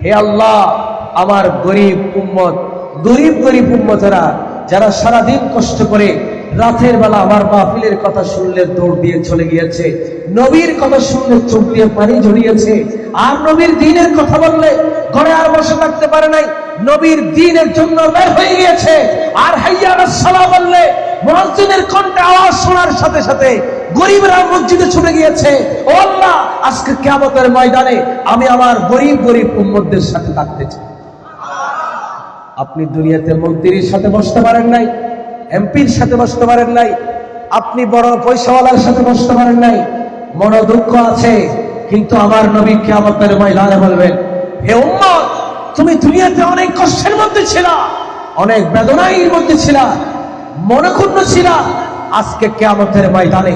হে আল্লাহ, আমার গরিব উম্মত, গরিব উম্মতেরা যারা সারাদিন কষ্ট করে রাতের বেলা আমার মাহফিলের কথা শুনলে দৌড় দিয়ে চলে গিয়েছে, নবীর কথা শুনলে চোখ দিয়ে পানি ঝরিয়েছে, আর নবীর দ্বীনের কথা বললে ঘরে আর বসে থাকতে পারে নাই, নবীর দ্বীনের জন্য বের হয়ে গিয়েছে, আর হাইয়া আলাস সালাহ বললে মুয়াজ্জিনের কণ্ঠে আওয়াজ শোনার সাথে সাথে গরিবরা মসজিদে ছুটে গিয়েছে। ও আল্লাহ, আজকে কিয়ামতের ময়দানে আমি আমার গরিব উম্মতদের সাথে থাকতে চাই। আপনি দুনিয়াতে মন্ত্রীর সাথে বসতে পারেন নাই, এমপির সাথে বসতে পারেন নাই, আপনি বড় পয়সাওয়ালার সাথে বসতে পারেন নাই, মন দুঃখ আছে, কিন্তু আমার নবী কিয়ামতের ময়দানে বলবেন, হে উম্মত, তুমি দুনিয়াতে অনেক কষ্টের মধ্যে ছিলা, অনেক বেদনার মধ্যে ছিলা, মনক্ষুণ্ণ ছিলা, আজকে কিয়ামতের ময়দানে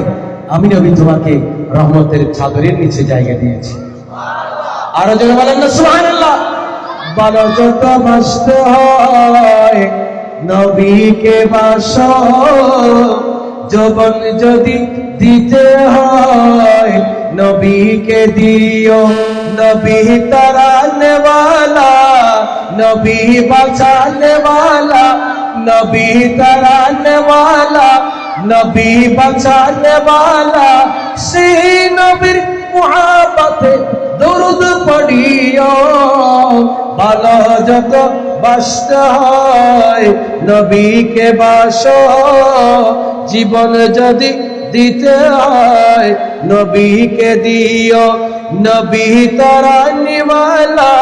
আমি নবী তোমাকে রহমতের চাদরের নিচে জায়গা দিয়েছি। আরো জোরে বলেন না সুবহানাল্লাহ। ভালো যত বাসতে হয় নবীকে বাসো, যৌবন যদি দিতে হয় নবীকে দিও, নবী তারানে ওয়ালা, নবী বাঁচানে ওয়ালা, নবী তারানে ওয়ালা, নবী বাঁচানে ওয়ালা, সেই নবীর মুহাব্বতে দরুদ পড়িও, ভালো যত বাসতে হয় নবীকে বাসো, জীবন যদি দিতে হয় নবীকে দিও, নবী তারানে ওয়ালা,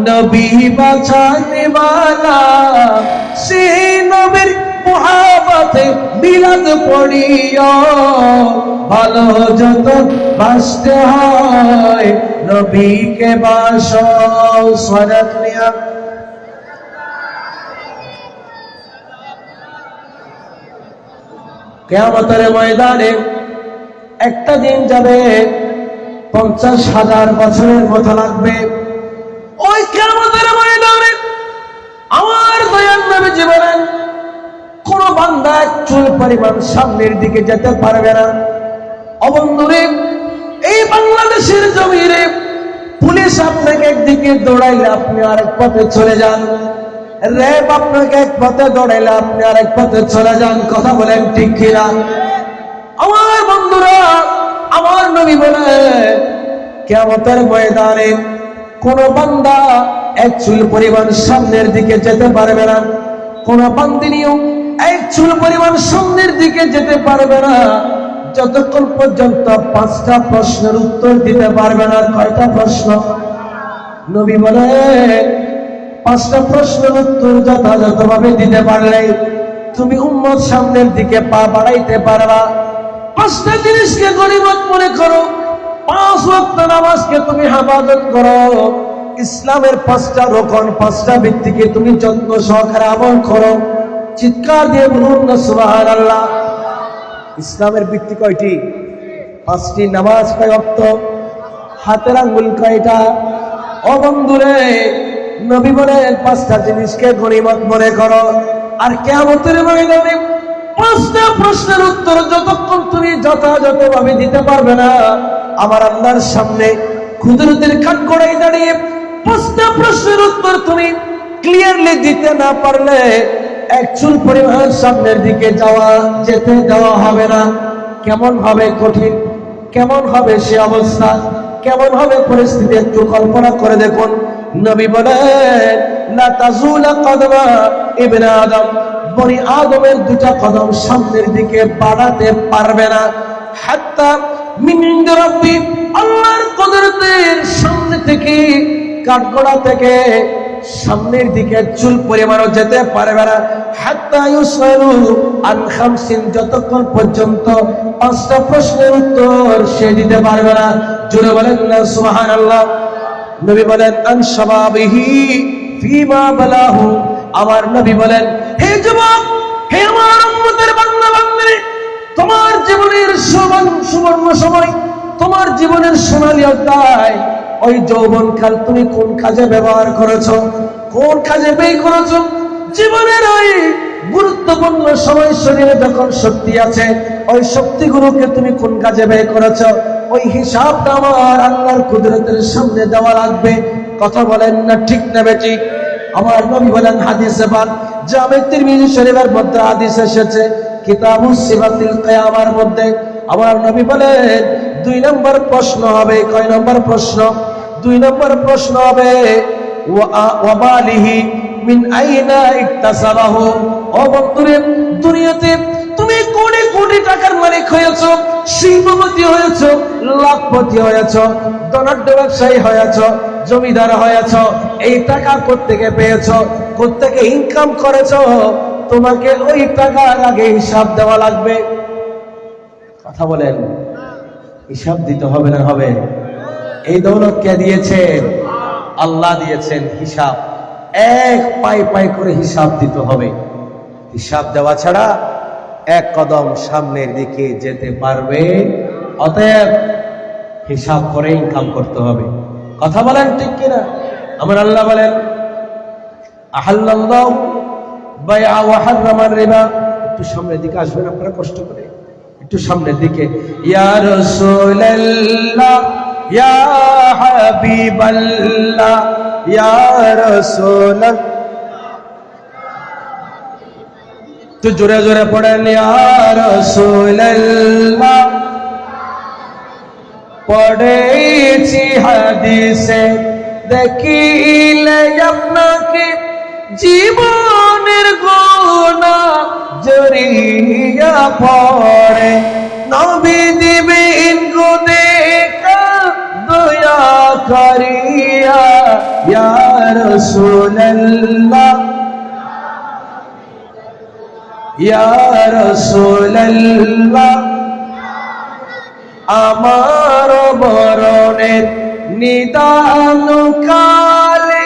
নবী বাঁচানে ওয়ালা, সেই নবীর মুহাব্বতে মিলাদ পড়িও, ভালো যত বাসতে হয় নবীকে বাসো। সালাত নিয়া কিয়ামতের ময়দানে একটা দিন যাবে 50,000 বছরের মতো লাগবে। ওই কিয়ামতের ময়দানে আমার দয়াল নবী বলেন, কোন বান্দা এক চুল পরিমাণ সামনের দিকে যেতে পারবে না। অবন্ধুরে, এই বাংলাদেশের জমিনে পুলিশ আপনাকে একদিকে দৌড়াইলে আপনি আরেক পথে চলে যান, র্যাব আপনাকে এক পথে দৌড়াইলে আপনি আরেক পথে চলে যান, কথা বলেন ঠিক কিনা? আমার বন্ধুরা, আমার নবী বলে, কিয়ামতের ময়দানে কোন বান্দা এক চুল পরিমাণ সামনের দিকে যেতে পারবে না, কোন বান্দিনীও এক চুল পরিমাণ সামনের দিকে যেতে পারবে না যতক্ষণ পর্যন্ত 5টা প্রশ্নের উত্তর দিতে পারবে না। কয়টা প্রশ্ন? নবী বলে, 5টা প্রশ্নের উত্তর যথাযথভাবে দিতে পারলে তুমি উম্মত সামনের দিকে পা বাড়াইতে পারবা। 5টা জিনিসকে গনিমত মনে করো, 5 ওয়াক্ত নামাজকে তুমি হেফাজত করো, ইসলামের 5টা রোকন 5টা ভিত্তিকে তুমি যত্ন সহকারে আমল করো। চিৎকার দিয়ে বলুন না সুবহানাল্লাহ। ইসলামের ভিত্তি কয়টি? 5টি। নামাজ কয় ওয়াক্ত? হাতের আঙ্গুল কয়টা? ও বন্ধুরে, নবী বলেন 5টা জিনিসকে গনিমত মনে করো। আর কিয়ামতের ময়দানে 5টা প্রশ্নের উত্তর যতক্ষণ তুমি যথাযথভাবে দিতে পারবে না, আমার আল্লাহর সামনে কুদরতের কাঠগড়ায় দাঁড়িয়ে 5টা প্রশ্নের উত্তর তুমি ক্লিয়ারলি দিতে না পারলে এক চুল পরিমাণ সামনের দিকে যেতে দেওয়া হবে না। কেমন হবে কঠিন, কেমন হবে সে অবস্থা, কেমন হবে পরিস্থিতি, একটু কল্পনা করে দেখুন। নবী বলেন লা তাজুলা কদমা ইবনে আদম, বনি আদমের 2টা কদম সামনের দিকে বাড়াতে পারবে না। হাত্তা মিন ইনদি রাব্বি, আল্লাহর কুদরতের সামনে থেকে কাঠগড়া থেকে সামনের দিকে চুল পরিমাণও যেতে পারবে না। হাত্তা ইউসালু আন খামসিন, যতক্ষণ পর্যন্ত 5টা প্রশ্নের উত্তর সে দিতে পারবে না। জোরে বলেন না সুবহানাল্লাহ। নবী বলেন আন শাবাবিহি ফিমা বালাহু, আমার নবী বলেন হে যুবক, হে আমার উম্মতের বান্দা বান্দি, তোমার জীবনের সুবর্ণ সময়, তোমার জীবনের সোনালী অধ্যায়, ওই যৌবনকাল তুমি কোন কাজে ব্যবহার করেছো, কোন কাজে ব্যয় করেছো? জীবনের ওই গুরুত্বপূর্ণ সময়, শরীরে যখন শক্তি আছে, ওই শক্তিগুলোকে তুমি কোন কাজে ব্যয় করেছো? ওই হিসাবটা আমার আল্লাহর কুদরতের সামনে দেওয়া লাগবে। কথা বলেন না ঠিক না বেঠিক? আমার নবী বলেন হাদিসে পাক, জামে তিরমিজি শরীফের মধ্যে হাদিস এসেছে কিতাবুস সিফাতিল কিয়ামার মধ্যে, আমার নবী বলেন 2 নম্বর প্রশ্ন হবে। কয় নম্বর প্রশ্ন? 2 নম্বর প্রশ্ন হবে ওয়া মালিহি মিন আইনা ইকতাসাবাহু। ও বন্ধুরে, দুনিয়াতে তুমি কোটি কোটি টাকার মালিক হয়েছো, শিল্পপতি হয়েছো, লাখপতি হয়েছো, ধনাঢ্য ব্যবসায়ী হয়েছো, জমিদার হয়েছো, এই টাকা কোত্থেকে পেয়েছো, কোত্থেকে ইনকাম করেছো? তোমাকে ওই টাকার আগে হিসাব দেওয়া লাগবে। কথা বলেন, হিসাব দিতে হবে না হবে? এই দৌলত কে দিয়েছেন? আল্লাহ দিয়েছেন। হিসাব এক পাই পাই করে হিসাব দিতে হবে। হিসাব দেওয়া ছাড়া এক কদম সামনের দিকে যেতে পারবে? অতএব হিসাব করে ইনকাম করতে হবে। কথা বলেন ঠিক কিনা? আমার আল্লাহ বলেন আহাল্লাল্লাহু বাইআ ওয়া হারামার রিবা। একটু সামনের দিকে আসবেন আপনারা কষ্ট করে, একটু সামনের দিকে। ইয়া রাসূলুল্লাহ, ইয়া হাবিবাল্লাহ, ইয়া রাসূলুল্লাহ, তো জোরে জোরে পড়েন ইয়া রাসূলুল্লাহ। পড়েছি হাদিসে দেখিলে আপনাকে, জীবনের গুনাহ জড়িয়া পড়ে, নবী দিবেন গো দেখা দয়া করিয়া। ইয়া রাসূলুল্লাহ, ইয়া রাসূলুল্লাহ, আমার মরণের নিদান কালে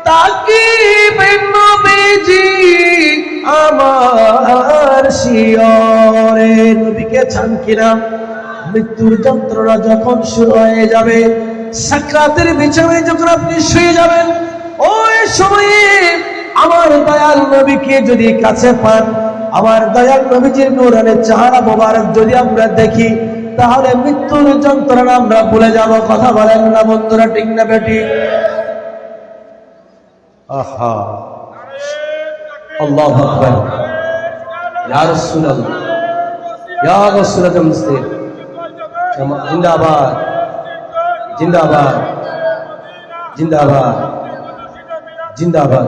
তাকিবেন নবীজি আমার শিয়রে। নবীকে চান কিনা? মৃত্যুর যন্ত্রণা যখন শুরু হয়ে যাবে, সাকরাতের বিছানায় যখন আপনি শুয়ে যাবেন, ওই সময়ে আমার দয়াল নবীকে যদি কাছে পান, আমার দয়াল নবীজির নূরানি চেহারা মোবারক যদি আমরা দেখি, তাহলে মৃত্যুর যন্ত্রণা আমরা ভুলে যাব। কথা বলেন না বন্ধুরা, ঠিক না বেঠিক? আহা, আল্লাহু আকবার। ইয়া রাসূলুল্লাহ, ইয়া রাসূলুল্লাহ, মুসলিম জিন্দাবাদ, জিন্দাবাদ, জিন্দাবাদ, জিন্দাবাদ।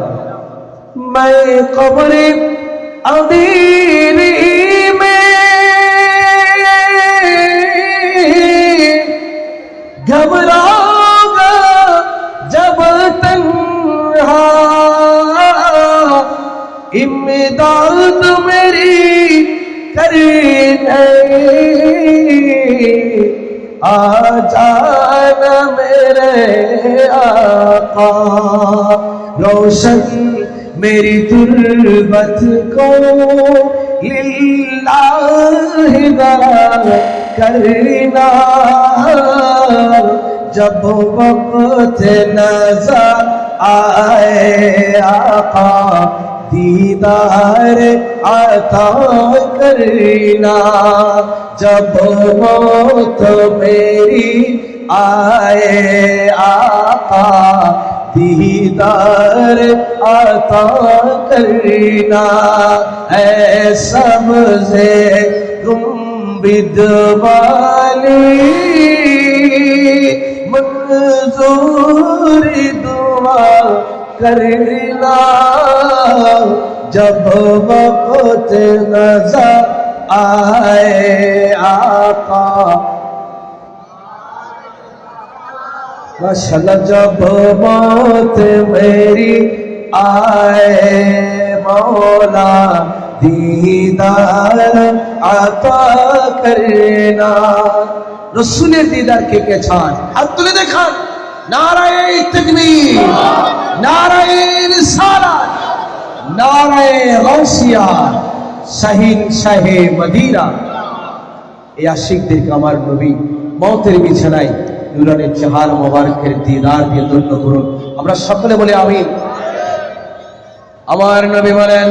मैं कब्रे अदीरी में घबराऊंगा जब तन्हा, इमदाद मेरी करने आ जाए ना मेरे आका, रोशन मेरी तुर्बत को लिल्लाहि करना, जब वक्त नजर आए आका दीदार अता करना, जब मौत मेरी आए आका दीदार अता करना, ऐ सबसे गुंबद वाली मंजूर दुआ करना, जब वक्त नजर आए आका, माशाअल्लाह जब मौत मेरी आए मौला दीदार अता करना। रसूलेर दीदार কে কে চান? হাত তুলে দেখান। নারায়ে তাকবীর, নারায়ে রিসালাত, নারায়ে গাউসিয়া, শাহিন শাহে মদিনা। এই আশিকদেরকে আমার নবী মওতের বিছানায় নুরানি চেহার মোবারকের দিদার দিয়ে ধন্য করুন। আমরা সকলে বলি আমিন। আমার নবী বলেন,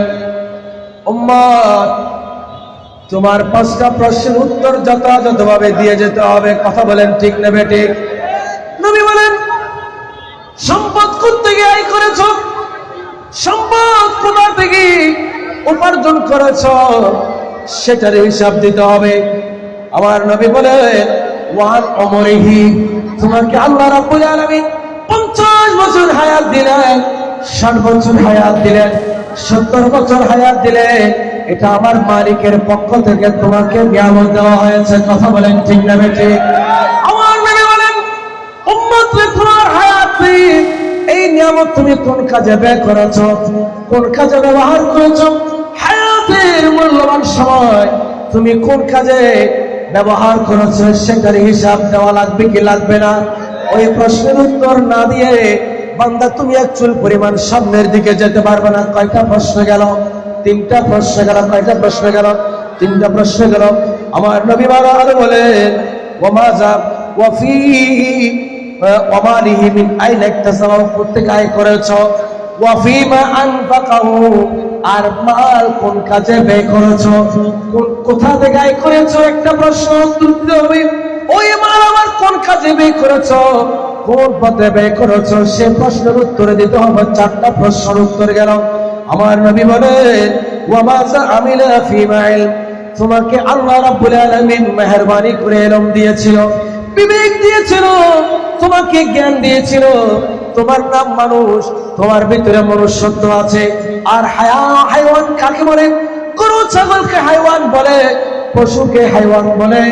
উম্মত তোমার 5টা প্রশ্নের উত্তর যথাযথভাবে দিয়ে যেতে হবে। কথা বলেন ঠিক না বেঠিক? নবী বলেন, সম্পদ কোত্থেকে আয় করেছো? সম্পদ কোথা থেকে উপার্জন করেছো? সেটার হিসাব দিতে হবে। আমার নবী বলেন, ওয়ান উমরিহি, তোমাকে আল্লাহ রাব্বুল আলামিন 50 বছর হায়াত দিলেন, 60 বছর হায়াত দিলেন, 70 বছর হায়াত দিলেন। এটা আমার মালিকের পক্ষ থেকে তোমাকে নিয়ামত দেওয়া হয়েছে। কথা বলেন ঠিক না বেঠিক? আমার নবী বলেন, উম্মত রে তোমার হায়াত এই নিয়ামত তুমি কোন কাজে ব্যয় করেছো, কোন কাজে ব্যবহার করেছো? হায়াতের মূল্যবান সময় তুমি কোন কাজে ব্যবহার করেছো সেটার হিসাব দেওয়া লাগবে কি লাগবে না? ওই প্রশ্নের উত্তর না দিয়ে বান্দা তুমি এক চুল পরিমাণ সামনের দিকে যেতে পারবে না। কয়টা প্রশ্ন গেল? 3টা প্রশ্ন গেল। কয়টা প্রশ্ন গেল? 3টা প্রশ্ন গেল। আমার নবী বলেন, ওয়ামাযা ওয়াফি ওয়ামালিহি মিন আইনা ইকতাসাবা, প্রত্যেক আয় করেছো, ওয়াফিমা আনফাকাহু, আর মাল কোন কাজে ব্যয় করেছো, কোথা থেকে আয় করেছো? একটা প্রশ্ন উত্তর দিতে হবে। ওই মাল আমার কোন কাজে ব্যয় করেছো, কোন পথে ব্যয় করেছো, সে প্রশ্নের উত্তরে দিতে হবে। 4টা প্রশ্নের উত্তর গেল। আমার নবী বলেন, ওয়ামাযা আমিলা ফিমা ইলম, তোমাকে আল্লাহ রাব্বুল আলামিন মেহেরবানি করে ইলম দিয়েছিল, বিবেক দিয়েছিল, তোমাকে জ্ঞান দিয়েছিল। তোমার নাম মানুষ, তোমার ভিতরে মনুষ্যত্ব আছে। আর হায়াওয়ান কাকে বলে? গরু ছাগলকে হায়াওয়ান বলে, পশুকে হায়াওয়ান বলে,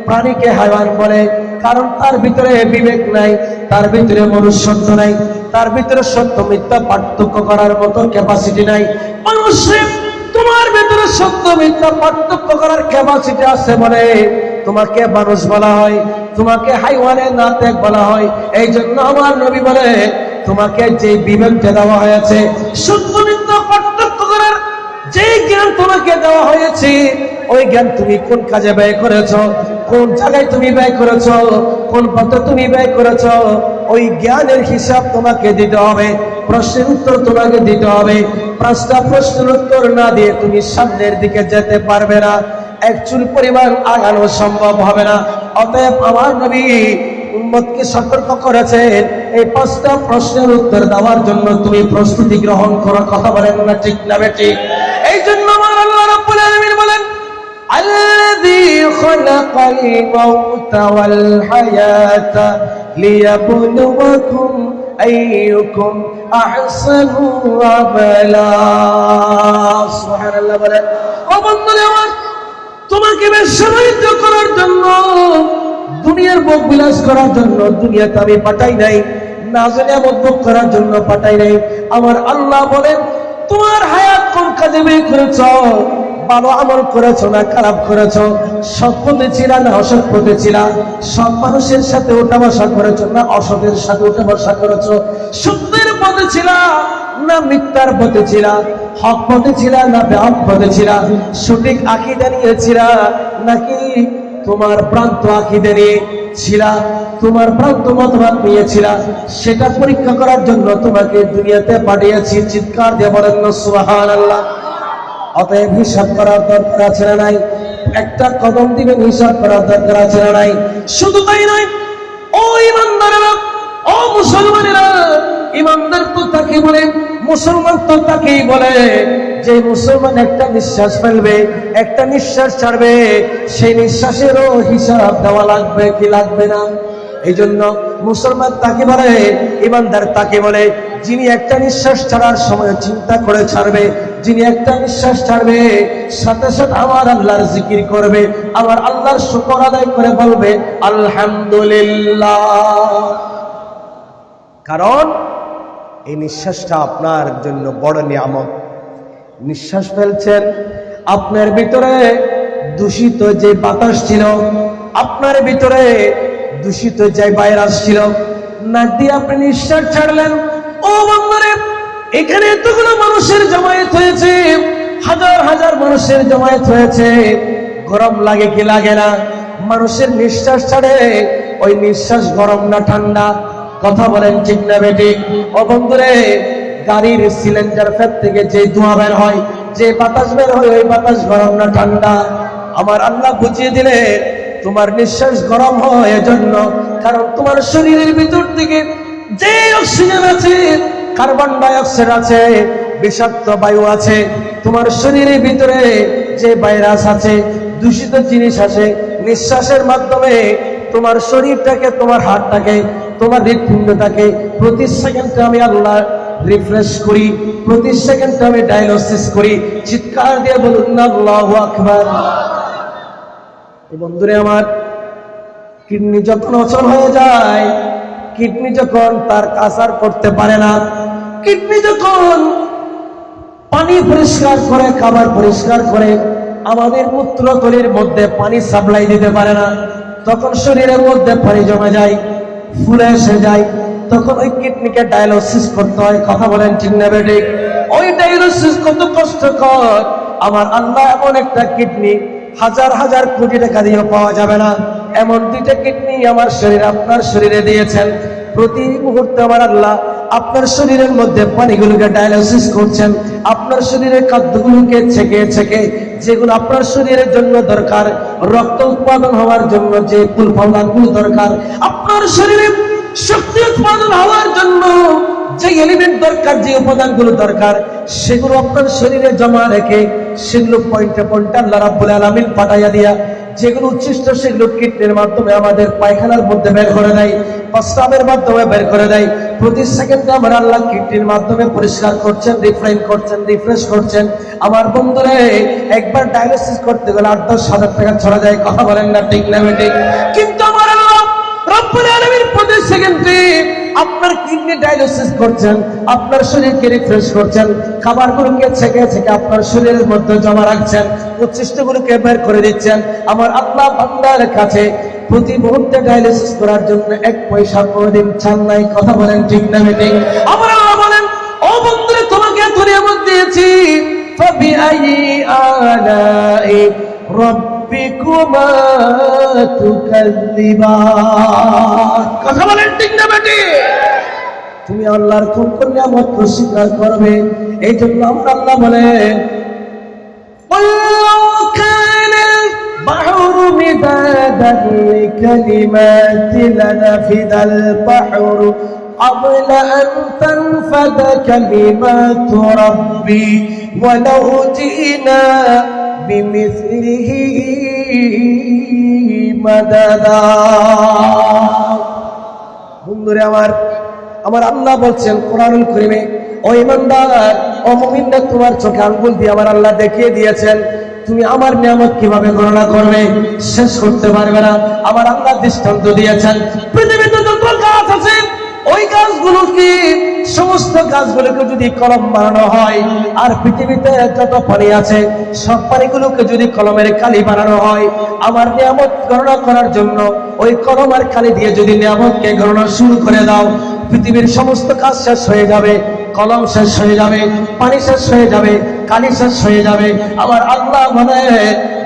প্রাণীকে হায়াওয়ান বলে, কারণ তার ভিতরে বিবেক নাই, তার ভিতরে মনুষ্যত্ব নাই, তার ভিতরে সত্য মিথ্যা পার্থক্য করার মতো ক্যাপাসিটি নাই। মানুষের তোমার ভিতরে সত্য মিথ্যা পার্থক্য করার ক্যাপাসিটি আছে বলে তোমাকে মানুষ বলা হয়, তোমাকে হাইওয়ানের নাতেক বলা হয়। এই জন্য আমার নবী বলে, তোমাকে যে বিবেকটা দেওয়া হয়েছে, সত্য মিথ্যা পার্থক্য করার যে জ্ঞান তোমাকে দেওয়া হয়েছে, ওই জ্ঞান তুমি কোন কাজে ব্যয় করেছো, কোন জায়গায় তুমি ব্যয় করেছো, কোন পথে তুমি ব্যয় করেছো, ওই জ্ঞানের হিসাব তোমাকে দিতে হবে। প্রশ্নের উত্তর তোমাকে দিতে হবে। 5টা প্রশ্নের উত্তর না দিয়ে তুমি সামনের দিকে যেতে পারবে না, এক চুল পরিমাণ আগানো সম্ভব হবে না। অতএব আমার নবী উম্মতকে সতর্ক করেছেন, এই 5টা প্রশ্নের উত্তর দেওয়ার জন্য তুমি প্রস্তুতি গ্রহণ করো। কথা বলেন না ঠিক না বেঠিক? এই জন্য আমার আল্লাহ রাব্বুল আলামিন বলেন, আল্লাযী খালাকাল মাউতা ওয়াল হায়াতা লিয়াবলুয়াকুম আইয়ুকুম আহসানু আমালা। সুবহানাল্লাহ বলেন। ও বন্ধুরা আমার, তোমাকে বেশ্যা করার জন্য, দুনিয়ার ভোগ বিলাস করার জন্য দুনিয়াতে আমি পাঠাই নাই, নাজেলে ভোগ করার জন্য পাঠাই নাই। আমার আল্লাহ বলেন, তোমার হায়াত কোন কাজে ব্যয় করেছো, ভালো আমল করেছো না খারাপ করেছো, সৎ পথে ছিলা না অসৎ পথে ছিলা, সৎ মানুষের সাথে ওঠা বসা করেছো না অসতের সাথে ওঠা বসা করেছো, সত্যের পথে ছিলা না মিথ্যার পথে ছিলা, হক পথে ছিলা না বেহক পথে ছিলা, সঠিক আকীদা নিয়ে ছিলা নাকি তোমার ভ্রান্ত আকীদা নিয়ে ছিলা, তোমার ভ্রান্ত মতবাদ নিয়েছিলা, সেটা পরীক্ষা করার জন্য তোমাকে দুনিয়াতে পাঠিয়েছি। চিৎকার দিয়ে বলেন না সুবহানাল্লাহ। অতএব হিসাব করার দরকার আছে না নাই? একটা কদম দিবেন, হিসাব করার দরকার আছে না নাই? শুধু তাই নয়, ও ইমানদারেরা, ও মুসলমানেরা, ইমানদার তো তাকে বলে, মুসলমান তো তাকেই বলে যে মুসলমান একটা নিঃশ্বাস ফেলবে, একটা নিঃশ্বাস ছাড়বে, সেই নিঃশ্বাসেরও হিসাব দেওয়া লাগবে কি লাগবে না? এই জন্য মুসলমান তাকে বলে, ইমানদার তাকে বলে যিনি একটা নিঃশ্বাস ছাড়ার সময় চিন্তা করে ছাড়বে, যিনি একটা নিঃশ্বাস ছাড়বে সাথে সাথে আমার আল্লাহর জিকির করবে, আমার আল্লাহর শুকর আদায় করে বলবে আলহামদুলিল্লাহ। কারণ এই নিঃশ্বাসটা আপনার জন্য বড় নিয়ামত। নিঃশ্বাস ফেলছেন, আপনার ভিতরে দূষিত যে বাতাস ছিল, আপনার ভিতরে দূষিত যে ভাইরাস ছিল, নাক দিয়ে আপনি নিঃশ্বাস ছাড়লেন। ও বন্ধুরে, এখানে এতগুলো মানুষের জমায়েত হয়েছে, হাজার হাজার মানুষের জমায়েত হয়েছে, গরম লাগে কি লাগে না? মানুষের নিঃশ্বাস ছাড়ে, ওই নিঃশ্বাস গরম না ঠান্ডা? কথা বলেন ঠিক না বেঠিক? ও বন্ধুরে, গাড়ির সিলিন্ডার ফ্যাট থেকে যে ধোঁয়া বের হয়, যে বাতাস বের হয়, ওই বাতাস গরম না ঠান্ডা? আমার আল্লাহ বুঝিয়ে দিলে তোমার নিঃশ্বাস গরম হয় এজন্য কারণ তোমার শরীরের ভিতর থেকে যে অক্সিজেন আছে, কার্বন ডাই অক্সাইড আছে, বিষাক্ত বায়ু আছে, তোমার শরীরের ভিতরে যে ভাইরাস আছে, দূষিত জিনিস আছে, নিঃশ্বাসের মাধ্যমে তোমার শরীরটাকে, তোমার হার্টটাকে, তোমার হৃৎপিণ্ডটাকে প্রতি সেকেন্ডে আমি আল্লাহ রিফ্রেশ করি, প্রতি সেকেন্ডে আমি ডায়ালিসিস করি। চিৎকার দিয়ে বলুন আল্লাহু আকবার। বন্ধুরে আমার, কিডনি যখন অচল হয়ে যায়, কিডনি যখন তার কাজ আর করতে পারে না, কিডনি যখন পানি পরিষ্কার করে, খাবার পরিষ্কার করে, আমাদের মূত্রথলির মধ্যে পানি সাপ্লাই দিতে পারে না, তখন শরীরের মধ্যে পানি জমে যায়, ফুলে এসে যায়, তখন ওই কিডনিকে ডায়ালিসিস করতে হয়। কথা বলেন ঠিক না বেঠিক? ওই ডায়ালিসিস কত কষ্টকর। আমার আল্লাহ এমন একটা কিডনি হাজার হাজার কোটি টাকা দিয়ে পাওয়া যাবে না, এমন দুইটা কিডনি আমার শরীরে, আপনার শরীরে দিয়েছেন। প্রতি মুহূর্তে আমার আল্লাহ আপনার শরীরের মধ্যে পানিগুলোকে ডায়ালিসিস করছেন, আপনার শরীরের খাদ্যগুলোকে ছেঁকে ছেঁকে, যেগুলো আপনার শরীরের জন্য দরকার, রক্ত উৎপাদন হওয়ার জন্য যে উপাদানগুলো দরকার, আপনার শরীরে শক্তি উৎপাদন হওয়ার জন্য যে এলিমেন্ট দরকার, যে উপাদানগুলো দরকার, সেগুলো আপনার শরীরে জমা রেখে সেগুলো পয়েন্টে পয়েন্টে আল্লাহ রাব্বুল আলামিন পাঠাইয়া দিয়া, যেগুলো উচ্ছিষ্ট সেগুলো কিডনির মাধ্যমে আমাদের পায়খানার মধ্যে বের করে দেয়, প্রস্রাবের মাধ্যমে বের করে দেয়। প্রতি সেকেন্ডে আমার আল্লাহ কিডনির মাধ্যমে পরিষ্কার করছেন, রিফাইন করছেন, রিফ্রেশ করছেন। আমার বন্ধুরে, একবার ডায়ালিসিস করতে গেলে 8-10 হাজার টাকা ছড়া যায়। কথা বলেন না ঠিক না বেঠিক? কিন্তু আমার আল্লাহ রব্বুল আলামিন প্রতি সেকেন্ডে আপনার কিডনি ডায়ালিসিস করছেন, আপনার শরীরকে রিফ্রেশ করছেন, খাবারগুলোকে ছেঁকে ছেঁকে আপনার শরীরের মধ্যে জমা রাখছেন, উচ্ছিষ্টগুলোকে বের করে দিচ্ছেন। আমার আল্লাহ বান্দার কাছে প্রতি মুহূর্তে ডায়ালিসিস করার জন্য 1 পয়সা কোনোদিন চান নাই। কথা বলেন ঠিক না বেঠিক? আমার আল্লাহ বলেন, ও বন্ধুরা, তোমাকে এত নিয়ামত দিয়েছি, ফাবিআইয়ি আলাই রাব্বিকুমা তুকাযযিবান। কথা বলেন ঠিক না বেঠিক? তুমি আল্লাহর কোন কোন নিয়ামত স্বীকার করবে? এই জন্য আমার আল্লাহ বলেন, ওয়াল্লাহু কানাল বাহরু মিদাদান লিকালিমাতি লানাফিদাল বাহরু ক্বাবলা আন তানফাদা কালিমাতু রাব্বি ওয়ালাউ জিনা বিমিসলিহি মাদাদা। বন্ধুরে আমার, আমার আল্লাহ বলছেন কোরআনুল কারীমে, ও ইমানদার, ও মুমিনরা, তোমার চোখে আঙ্গুল দিয়ে আমার আল্লাহ দেখিয়ে দিয়েছেন, তুমি আমার নিয়ামত কিভাবে গণনা করবে, শেষ করতে পারবে না। আমার আল্লাহ দৃষ্টান্ত দিয়েছেন, পৃথিবীতে যত গাছ আছে ওই গাছগুলোকে, সমস্ত গাছগুলোকে যদি কলম বানানো হয়, আর পৃথিবীতে যত পানি আছে সব পানিগুলোকে যদি কলমের কালি বানানো হয়, আমার নিয়ামত গণনা করার জন্য ওই কলম আর কালি দিয়ে যদি নিয়ামতকে গণনা শুরু করে দাও, পৃথিবীর সমস্ত কাজ শেষ হয়ে যাবে, কলম শেষ হয়ে যাবে, পানি শেষ হয়ে যাবে, কালি শেষ হয়ে যাবে। আমার আল্লাহ বলে,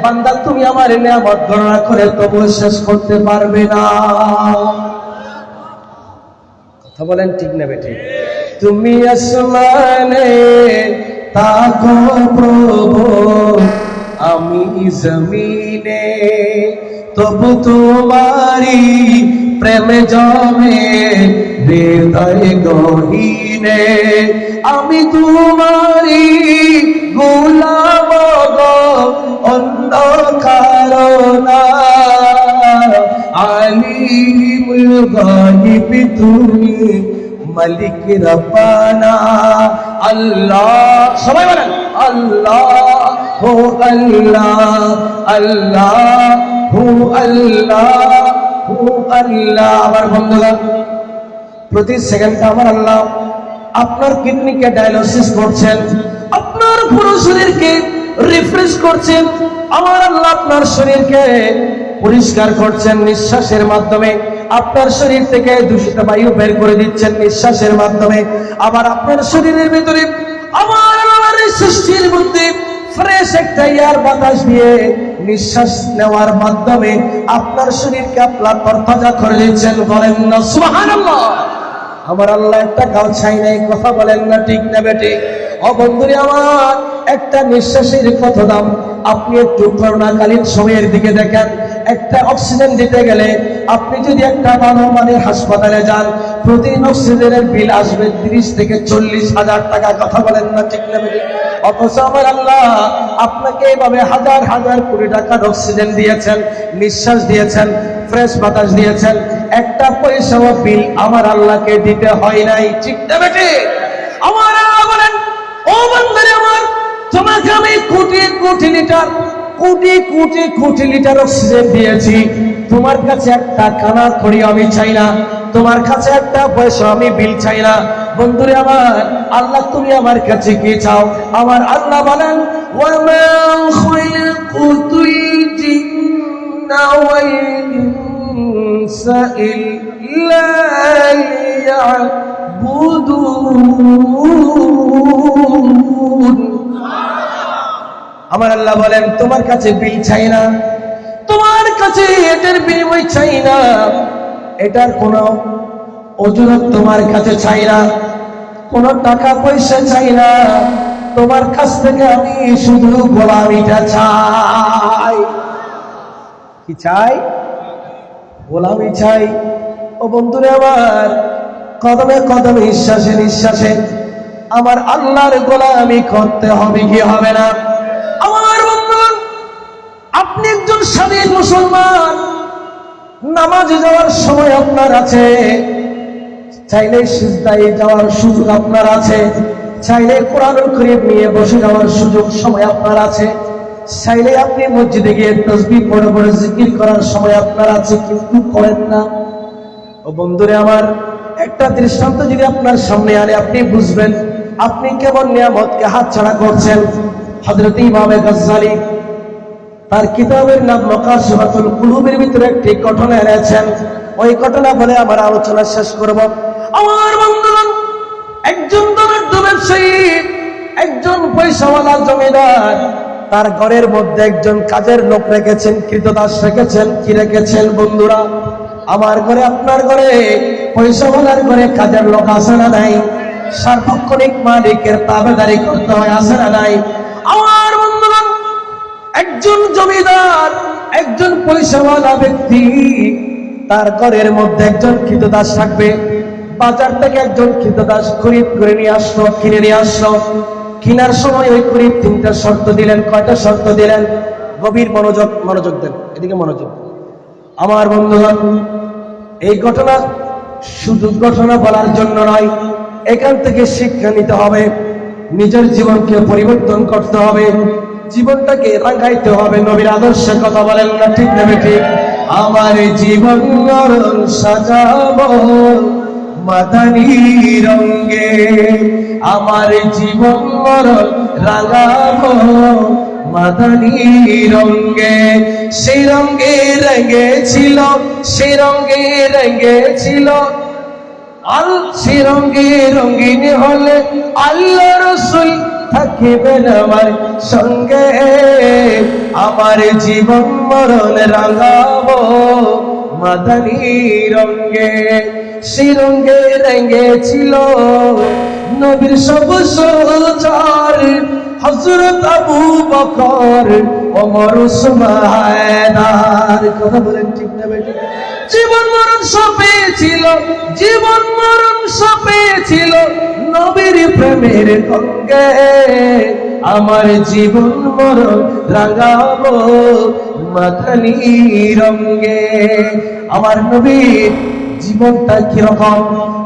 বান্দা তুমি আমার নিয়ামত গণনা করে তবু শেষ করতে পারবে না। কথা বলেন ঠিক না বেঠিক? তুমি আসমানে তাকো প্রভু, আমি জমিনে, তবু তোমারি প্রেমে জমে হৃদয় গহীনে। আমি তোমারি গোলাম গো, অন্য কারো না। আলিমুল গায়ব তুমি, মালিক রব্বানা। আল্লাহ, সবাই বলেন আল্লাহ হো আল্লাহ, আল্লাহ হো আল্লাহ হো আল্লাহ। আমার বন্ধুরা, প্রতি সেকেন্ডে আমার আল্লাহ আপনার কিডনিকে ডায়ালিসিস করছেন, আপনার পুরো শরীরকে রিফ্রেশ করছেন। আমার আল্লাহ আপনার শরীরকে পরিষ্কার করছেন নিঃশ্বাসের মাধ্যমে, আপনার শরীর থেকে দূষিত বায়ু বের করে দিচ্ছেন নিঃশ্বাসের মাধ্যমে। আবার আপনার শরীরের ভিতরে আমার আল্লাহর সৃষ্টির মধ্যে ফ্রেশ একটা এয়ার বাতাস দিয়ে নিঃশ্বাস নেওয়ার মাধ্যমে আপনার শরীরকে আপনার তরতাজা করে দিচ্ছেন। বলেন না সুবহানাল্লাহ। আমার আল্লাহ একটা গাও ছাই নাই, কথা বলেন না ঠিক না বেঠিক? ও বন্ধুরে আমার, একটা নিঃশ্বাসের কত দাম। আপনি একটু করোনাকালীন সময়ের দিকে দেখেন, একটা অক্সিজেন দিতে গেলে আপনি যদি একটা ভালো মানের হাসপাতালে যান, প্রতিদিন অক্সিজেনের বিল আসবে 30 থেকে 40 হাজার টাকা। কথা বলেন না ঠিক না বেঠিক? অথচ আমার আল্লাহ আপনাকে এভাবে হাজার হাজার কোটি টাকার অক্সিজেন দিয়েছেন, নিঃশ্বাস দিয়েছেন, ফ্রেশ বাতাস দিয়েছেন, একটা পয়সাও বিল আমার আল্লাহকে দিতে হয় নাই। ঠিক না বেঠিক? আমার আল্লাহ বলেন, ও বান্দারে আমার, তোমাকে আমি crore crore litre, crore crore crore litre oxygen দিয়েছি, তোমার কাছে একটা কানা করি আমি চাই না, তোমার কাছে একটা পয়সা আমি বিল চাই না। বন্ধুরে আমার, আল্লাহ তুমি আমার কাছে কি চাও? আমার আল্লাহ বলেন, ওয়ামা খালাকুতুল জিন্না ওয়াল ইনসা ইল্লা লিয়াবুদুন। আমার আল্লাহ বলেন, তোমার কাছে বিল চাই না, তোমার কাছে এটার বিনিময় চাই না, এটার কোনো অজুহাত তোমার কাছে চাই না, কোনো টাকা পয়সা চাই না, তোমার কাছ থেকে আমি শুধু গোলামিটা চাই। কি চাই? গোলামি চাই। ও বন্ধুরে আমার, কদমে কদমে, নিঃশ্বাসে নিঃশ্বাসে আমার আল্লাহর গোলামি করতে হবে কি হবে না? আমার বন্ধু, আপনি একজন স্বাধীন মুসলমান, নামাজে যাওয়ার সময় আপনার আছে, চাইলে সিজদায় যাওয়ার সুযোগ আপনার আছে, চাইলে কোরআনুল কারীম নিয়ে বসে যাওয়ার সুযোগ সময় আপনার আছে, চাইলে আপনি মসজিদে গিয়ে তাসবিহ পড়ে পড়ে জিকির করার সময় আপনার আছে, কিন্তু করেন না। ও বন্ধুরে আমার, একটা দৃষ্টান্ত যদি আপনার সামনে আনে আপনি বুঝবেন আপনি কেমন নিয়ামতকে হাতছাড়া করছেন। হযরত ইমাম গাজ্জালী তার কিতাবের নাম মাকাসিবাতুল কুলুবের ভিতরে একটি ঘটনা এনেছেন। ওই ঘটনা বলে আমার আলোচনা শেষ করব। আমার বন্ধুগণ, একজন ব্যবসায়ী, একজন পয়সাওয়ালা জমিদার, তার ঘরের মধ্যে একজন কাজের লোক রেখেছেন, কৃতদাস রেখেছেন। কি রেখেছেন বন্ধুরা? আমার ঘরে, আপনার ঘরে, পয়সাওয়ালার ঘরে কাজের লোক আছে না নাই? সার্বক্ষণিক মালিকের তাবেদারি করতে হয়, আছে না নাই? আমার বন্ধুগণ, একজন জমিদার, একজন পয়সাওয়ালা ব্যক্তি, তার ঘরের মধ্যে একজন কৃতদাস থাকবে। বাজার থেকে একজন কৃতদাস খরিদ করে নিয়ে আসলো, কিনে নিয়ে আসলো। কেনার সময় ওই খরিদ 3টা শর্ত দিলেন। কয়টা শর্ত দিলেন? গভীর মনোযোগ দেন, এদিকে মনোযোগ। আমার বন্ধুগণ, এই ঘটনা শুধু ঘটনা বলার জন্য নয়, এখান থেকে শিক্ষা নিতে হবে, নিজের জীবনকে পরিবর্তন করতে হবে, জীবনটাকে রাঙাইতে হবে নবীর আদর্শে। কথা বলেন না ঠিক না ঠিক? আমার জীবন সাজাবো মাদানী রঙে, আমার জীবন মরণ রাঙাবো মাদানী রঙে। সেই রঙে রেঙেছিল, সেই রঙে রেঙেছিল, সেই রঙে রঙিন হলে আল্লাহ রাসূল থাকিবেন আমার সঙ্গে। আমার জীবন মরণ রাঙাবো মাদানী রঙে। সেই রঙে রেঙেছিল নবীর সব সহচর, হযরত আবু বকর, ওমর, উসমান, হায়দার। কথা বলেন ঠিক না বেটি? জীবন মরণ সপে ছিল, জীবন মরণ সপে ছিল নবীর প্রেমের রঙে। আমার জীবন মরণ রাঙাবো মাদানী রঙে। আমার নবীর জীবনটা কিরকম?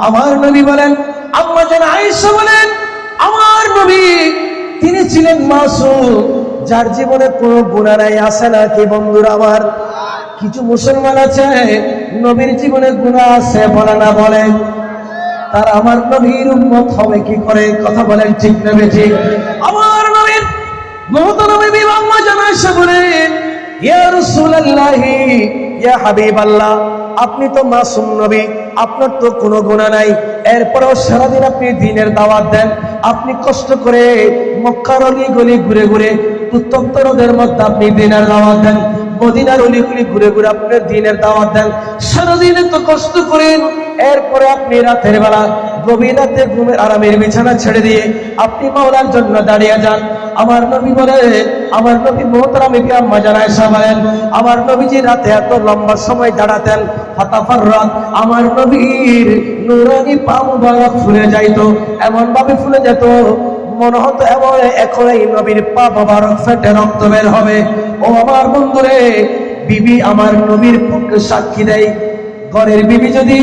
আমার নবী বলেন, আম্মা জান আয়েশা বলেন, আমার নবী তিনি ছিলেন মাসুম, যার জীবনে কোনো গুনাহ নাই। আছে না কি বন্ধুরা আমার? কিছু মুসলমান আছে নবীর জীবনে গুনাহ আছে, বলে না বলে? তার আমার নবীর উম্মত হবে কি করে? কথা বলেন ঠিক না বেঠিক? আমার নবীর মহতরম বিবি আম্মা জান আয়েশা বলেন, ইয়া রাসূলুল্লাহি, ইয়া হাবিবাল্লাহ, আপনি তো মাসুম নবী, আপনার তো কোনো গুনাহ নাই, এরপরেও সারাদিন আপনি দ্বীনের দাওয়াত দেন। আপনি কষ্ট করে মক্কার অলি-গলি ঘুরে ঘুরে, উত্তপ্ত রোদের মধ্যে আপনি দ্বীনের দাওয়াত দেন, মদিনার অলি-গলি ঘুরে ঘুরে আপনি দ্বীনের দাওয়াত দেন। সারাদিন তো কষ্ট করেন, এরপরে আপনি রাতের বেলা গভীর রাতে ঘুমের আরামের বিছানা ছেড়ে দিয়ে আপনি মাওলার জন্য দাঁড়িয়ে যান। আমার নবী বলে, আমার নবী মহতরম বিবি আম্মা জান আয়েশা বলেন, আমার নবীজি রাতে এত লম্বা সময় দাঁড়াতেন, ফাতাফাররাত, আমার নবীর নূরানি পা মুবারক ফুলে যাইতো, এমন ভাবে ফুলে যেত মনে হতো এমন এখন এই নবীর পা মুবারক ফেটে রক্ত বের হবে। ও আমার বন্ধুরে, বিবি আমার নবীর পক্ষে সাক্ষী দেয়। ঘরের বিবি যদি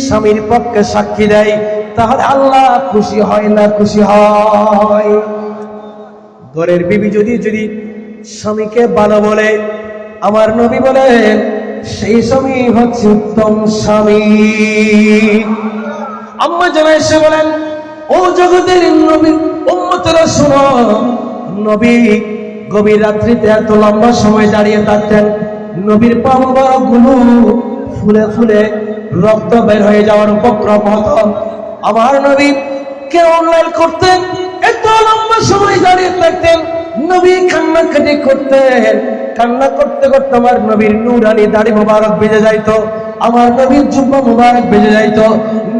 স্বামীর পক্ষে সাক্ষী দেয়, তাহলে আল্লাহ খুশি হয় না খুশি হয়? ঘরের বিবি যদি স্বামীকে ভালো বলে, আমার নবী বলেন সেই স্বামী হচ্ছে উত্তম স্বামী। আম্মা জান আয়েশা বলেন, ও জগতের নবী উম্মতেরা শোনো, নবী গভীর রাত্রিতে এত লম্বা সময় দাঁড়িয়ে থাকতেন, নবীর পা মুবারকগুলো ফুলে ফুলে রক্ত বের হয়ে যাওয়ার উপক্রম হতো। আমার নবী কে অনলাইন করতেন, এত লম্বা সময় দাঁড়িয়ে থাকতেন, নবী কান্নাকাটি করতেন। কান্না করতে করতে আমার নবীর নূরানি দাড়ি মুবারক ভিজে যাইতো, আমার নবীর জুব্বা মুবারক ভিজে যাইতো।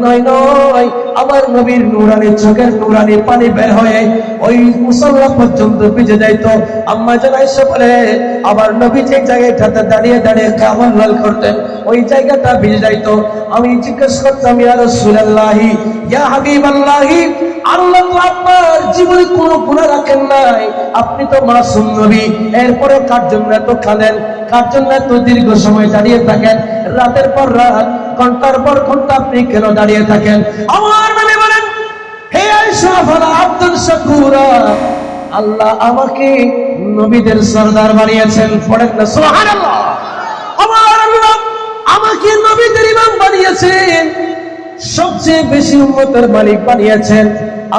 নয় নয়, আমার নবীর নূরানি চোখের নূরানি পানি বের হয়ে ওই মুসল্লা পর্যন্ত ভিজে যাইতো। আম্মা জান আয়েশা বলে, আমার নবী যে জায়গাটাতে দাঁড়িয়ে দাঁড়িয়ে কামান লাল করতেন, ওই জায়গাটা ভিজে যাইতো। আমি জিজ্ঞেস করতাম, ইয়া রাসূলুল্লাহি, ইয়া হাবিবাল্লাহি, আল্লাহ তো আপনার জীবনে কোনো গুনাহ রাখেন নাই, আপনি তো মাসুম নবী, এরপরে কার জন্য এত কাঁদেন, কার জন্য এত দীর্ঘ সময় দাঁড়িয়ে থাকেন, রাতের পর রাত, ঘন্টার পর ঘন্টা আপনি কেন দাঁড়িয়ে থাকেন? আমার নবী বলেন, হে আয়েশা, ফালা আব্দুল শাকুরা, আল্লাহ আমাকে নবীদের সরদার বানিয়েছেন। পড়েন না সুবহানাল্লাহ। আমার আল্লাহ আমাকে নবীদের ইমাম বানিয়েছেন, সবচেয়ে বেশি উম্মতের মালিক বানিয়েছেন,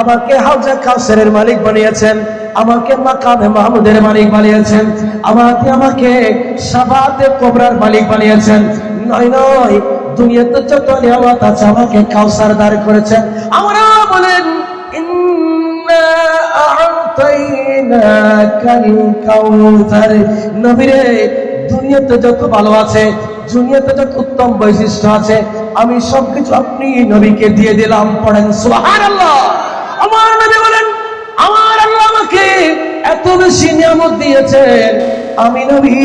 আমাকে হাউজে কাউসারের মালিক বানিয়েছেন, আমাকে মাকামে মাহমুদের মালিক বানিয়েছেন, আমাকে শাফাআতে কুবরার মালিক বানিয়েছেন। নয় নয়, দুনিয়াতে যত নিয়ামত আছে আমাকে কাউসার দান করেছেন। আমরা বলেন, ইন্না আ'তাইনাকাল কাউসার, নবীরে দুনিয়াতে যত ভালো আছে, দুনিয়াতে যত উত্তম বৈশিষ্ট্য আছে, আমি সবকিছু আপনি নবীকে দিয়ে দিলাম। পড়েন সুবহানাল্লাহ। আমার নবী বলেন, আমার আল্লাহ আমাকে এত বেশি নিয়ামত দিয়েছেন, আমি নবী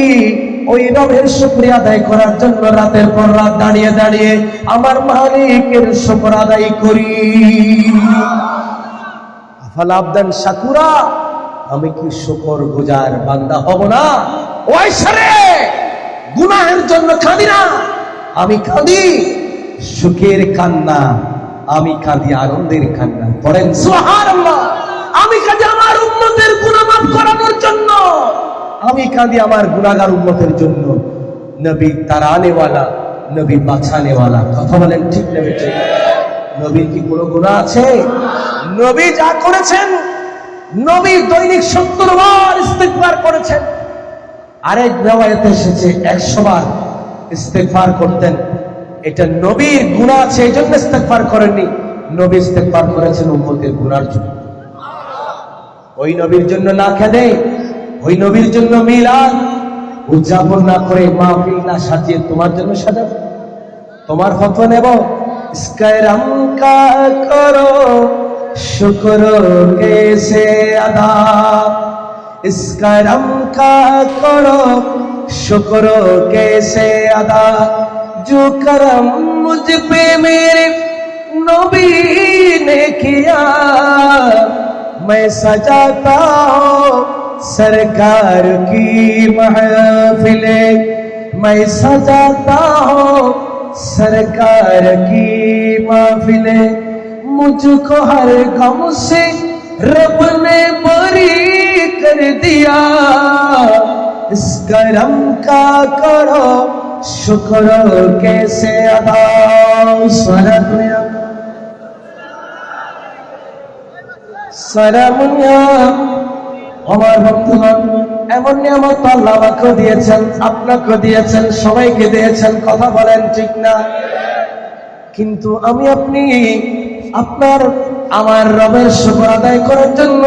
ওই রবের শুকরিয়া আদায় করার জন্য রাতের পর রাত দাঁড়িয়ে দাঁড়িয়ে আমার মালিকের শুকর আদায় করি। আফালা আবদান শাকুরা, আমি কি শুকর গুজার বান্দা হব না? ওই সারে গুনাহের জন্য কাঁদি না, আমি কাঁদি সুখের কান্না, আমি কাঁদি আনন্দের কান্না। পড়েন সুবহানাল্লাহ। আমি কাঁদি আমার উম্মতের গুনাহ মাফ করানোর জন্য, আমি কাঁদি আমার গুনাহগার উম্মতের জন্য। নবী তারানেওয়ালা, নবী বাঁচানেওয়ালা। কথা বলেন ঠিক না? নবীর কি কোনো গুনাহ আছে? নবী যা করেছেন, নবী দৈনিক 70 বার ইস্তিগফার করেছেন। আরেক riwayate এসেছে 100 বার ইস্তিগফার করতেন। এটা নবীর গুনাহ আছে এইজন্য ইস্তিগফার করেননি, নবী ইস্তিগফার করেছেন উম্মতের গুনার জন্য। ওই নবীর জন্য না খেদে, ওই নবীর জন্য মিলাদ উদযাপন না করে, মাহফিল না সাজিয়ে তোমার জন্য সাজাবো, তোমার ফতোয়া নেব? ইসকারাম কা করো শুকর কেসে আদা, ইসকারাম কা করো শুকর কেসে আদা, जो करम मुझ पे मेरे नबी ने किया, मैं सजाता हूँ सरकार की महफिले, मैं सजाता हूँ सरकार की महफिले, मुझको हर गम से रब ने बरी कर दिया, इस करम का करो शुक्र कैसे अदा। আমার বন্ধুগণ, এমন নিয়ামত আল্লাহ আমাকে দিয়েছেন, আপনাকে দিয়েছেন, সবাইকে দিয়েছেন, কথা বলেন ঠিক না? কিন্তু আমি আপনি আপনার আমার রবের শুকর আদায় করার জন্য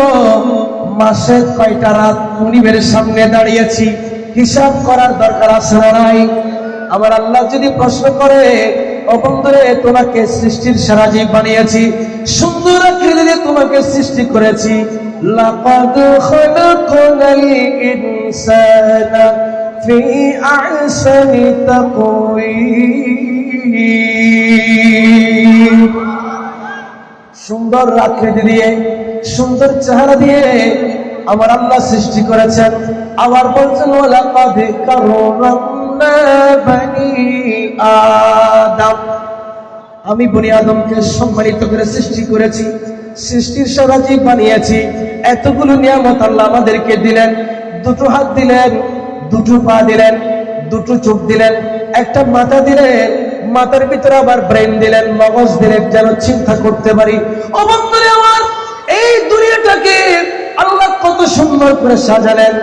মাসে কয়টা রাত মুনিবের সামনে দাঁড়িয়েছি, হিসাব করার দরকার আছে না নাই? আমার আল্লাহ যদি প্রশ্ন করে, ও বন্ধুরে তোমাকে সৃষ্টির সেরা জীব বানিয়েছি, সুন্দর আকৃতি দিয়ে তোমাকে সৃষ্টি করেছি, লাকাদ খালাকনাল ইনসানা ফি আহসানি তাকওয়িম, সুন্দর আকৃতি দিয়ে, সুন্দর চেহারা দিয়ে আমার আল্লাহ সৃষ্টি করেছেন। আবার বলছেন ওয়ালাকাদ কাররামনা বনি আদম, আমি বনি আদমকে সম্মানিত করে সৃষ্টি করেছি, সৃষ্টির সেরা জীব বানিয়েছি। এতগুলো নিয়ামত আল্লাহ আমাদেরকে দিলেন, দুটো হাত দিলেন, দুটো পা দিলেন, দুটো চোখ দিলেন, একটা মাথা দিলেন, মাথার ভিতরে আবার ব্রেন দিলেন, মগজ দিলেন, যেন চিন্তা করতে পারি। ও বন্ধুরে আমার, এই দুনিয়াটাকে আল্লাহ কত সুন্দর করে সাজালেন।